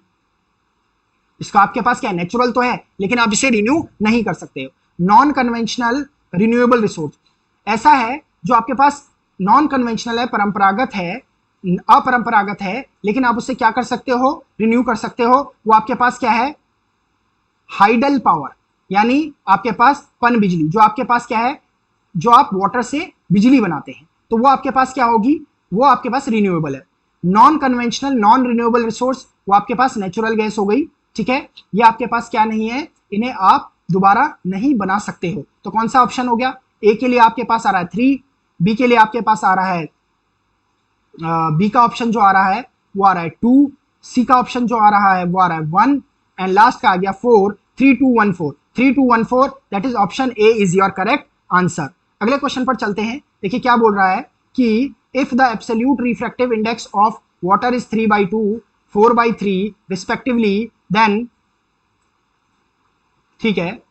S1: इसका आपके पास क्या है, नेचुरल तो है लेकिन आप इसे रिन्यू नहीं कर सकते हो। नॉन कन्वेंशनल रिन्यूएबल रिसोर्स ऐसा है जो आपके पास नॉन कन्वेंशनल है, परंपरागत है, अपरंपरागत है, लेकिन आप उससे क्या कर सकते हो, रिन्यू कर सकते हो। वो आपके पास क्या है, हाइडल पावर, यानी आपके पास पन बिजली, जो आपके पास क्या है, जो आप वाटर से बिजली बनाते हैं, तो वो आपके पास क्या होगी, वो आपके पास रिन्यूएबल है। Non conventional non renewable resource वो आपके पास नेचुरल गैस हो गई, ठीक है। ये आपके पास क्या नहीं है, इन्हें आप दोबारा नहीं बना सकते हो। तो कौन सा ऑप्शन हो गया, ए के लिए आपके पास आ रहा है 3, बी के लिए आपके पास आ रहा है बी का ऑप्शन जो आ रहा है वो आ रहा है 2, सी का ऑप्शन जो आ रहा है वो आ रहा है 1, एंड लास्ट का आ गया 4, 3 2 1 4, 3 2 1 4, that is option A is your correct answer. अगले क्वेश्चन पर चलते हैं। देखिए क्या बोल रहा है कि if the absolute refractive index of water is 3/2, 4/3 respectively, then, ठीक है,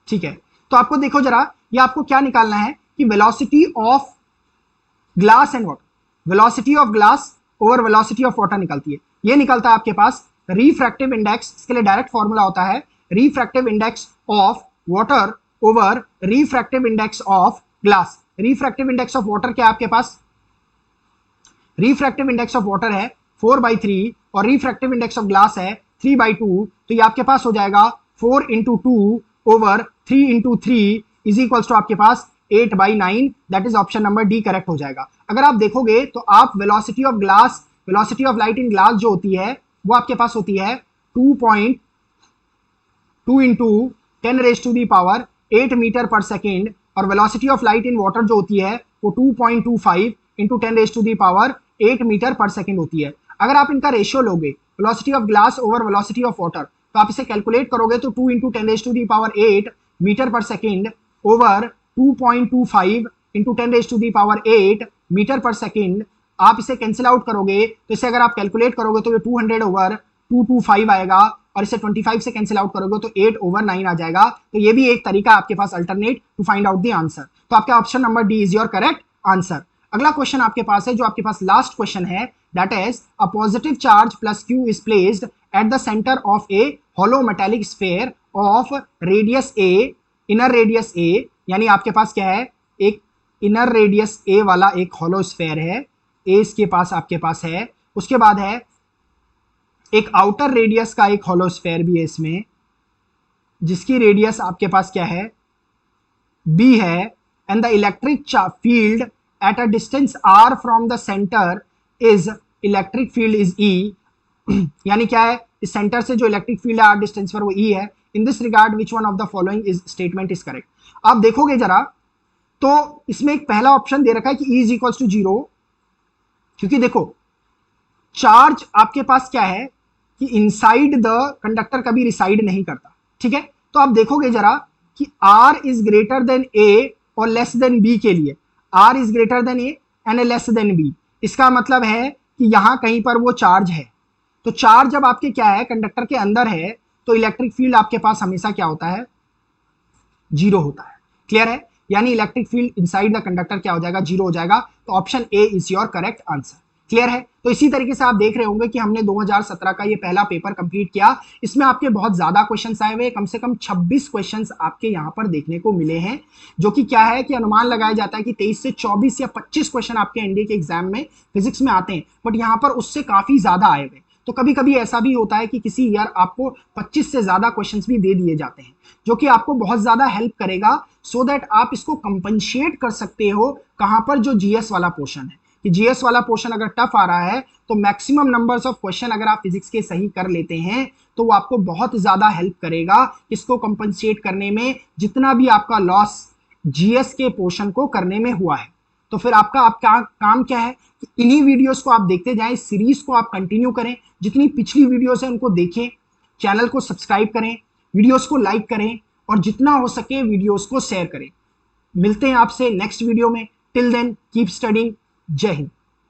S1: ठीक है। तो आपको देखो जरा, ये आपको क्या निकालना है कि velocity of glass and water, velocity of glass over velocity of water निकलती है। ये निकलता है आपके पास रिफ्रैक्टिव इंडेक्स, इसके लिए डायरेक्ट फॉर्मूला होता है refractive index of water over refractive index of glass. Refractive index of water क्या है आपके पास, रिफ्रैक्टिव इंडेक्स ऑफ वाटर है 4/3 और रिफ्रैक्टिव इंडेक्स ऑफ ग्लास है 3/2, तो ये आपके पास हो जाएगा 4 × 2 ओवर 3 × 3 इज इक्वल्स टू आपके पास 8/9, that is option number D correct हो जाएगा। अगर आप देखोगे तो आप velocity of glass, velocity of light in glass जो होती है वो आपके पास होती है 2.2 × 10⁻⁸ मीटर पर सेकेंड, और velocity of light in water जो होती है वो 2.25 × 10⁻8 मीटर पर सेकेंड होती है। अगर आप इनका रेशियो लोगे, velocity of glass over velocity of water, तो आप इसे कैलकुलेट करोगे तो 2 × 10⁸ मीटर पर सेकेंड ओवर 2.25 × 10⁸ मीटर पर सेकेंड, आप इसे कैंसिल आउट करोगे तो इसे अगर आप कैलकुलेट करोगे तो ये 200/225 आएगा, और इसे 25 से कैंसिल आउट करोगे तो 8/9 आ जाएगा। तो ये भी एक तरीका आपके पास alternate to find out the answer. तो आपका option number D is your correct answer. अगला क्वेश्चन आपके पास है, जो आपके पास लास्ट क्वेश्चन है, that is a positive charge plus Q is placed at the centre of a hollow metallic sphere of radius A, inner radius A, यानी आपके पास क्या है, एक इनर रेडियस ए वाला एक हॉलो स्फीयर है, ए इसके पास आपके पास है, उसके बाद है एक आउटर रेडियस का एक हॉलो स्फीयर भी है इसमें, जिसकी रेडियस आपके पास क्या है, बी है, and the electric field at a distance R from the centre is, electric field is E, यानी क्या है, इस सेंटर से जो इलेक्ट्रिक फील्ड है आर डिस्टेंस पर वो ई है। In this regard which one of the following is statement is correct. आप देखोगे जरा तो इसमें एक पहला ऑप्शन दे रखा है कि ई इज इक्वल्स टू 0, क्योंकि देखो चार्ज आपके पास क्या है कि इनसाइड द कंडक्टर कभी रिसाइड नहीं करता, ठीक है। तो आप देखोगे जरा कि R is greater than A और लेस देन B के लिए, R is greater than A and less than B, इसका मतलब है कि यहां कहीं पर वो चार्ज है। तो चार्ज जब आपके क्या है, कंडक्टर के अंदर है, तो इलेक्ट्रिक फील्ड आपके पास हमेशा क्या होता है, 0 होता है। क्लियर है, यानी electric field inside the conductor क्या हो जाएगा, 0 हो जाएगा। तो option A is your correct answer. Clear है। तो इसी तरीके से आप देख रहे होंगे कि हमने 2017 का ये पहला पेपर कंप्लीट किया। इसमें आपके बहुत ज्यादा क्वेश्चंस आए हुए, कम से कम 26 क्वेश्चंस आपके यहाँ पर देखने को मिले हैं, जो कि क्या है कि अनुमान लगाया जाता है कि 23 से 24 या 25 क्वेश्चन आपके एनडीए के एग्जाम में फिजिक्स में आते हैं, बट यहाँ पर उससे काफी ज्यादा आए हुए। तो कभी कभी ऐसा भी होता है कि किसी ईयर आपको 25 से ज्यादा क्वेश्चंस भी दे दिए जाते हैं, जो कि आपको बहुत ज्यादा हेल्प करेगा, सो दैट आप इसको कंपनसेट कर सकते हो कहां पर, जो जीएस वाला पोर्शन है। कि जीएस वाला पोर्शन अगर टफ आ रहा है तो मैक्सिमम नंबर्स ऑफ क्वेश्चन अगर आप फिजिक्स के सही कर लेते हैं तो वो आपको बहुत ज्यादा हेल्प करेगा इसको कंपनसेट करने में, जितना भी आपका लॉस जीएस के पोर्शन को करने में हुआ है। तो फिर आपका काम क्या है कि इन्हीं वीडियोस को आप देखते जाएं, इस सीरीज को आप कंटिन्यू करें, जितनी पिछली वीडियोस हैं उनको देखें, चैनल को सब्सक्राइब करें, वीडियोस को लाइक करें और जितना हो सके वीडियोस को शेयर करें। मिलते हैं आपसे नेक्स्ट वीडियो में। Till then keep studying. जय हिंद।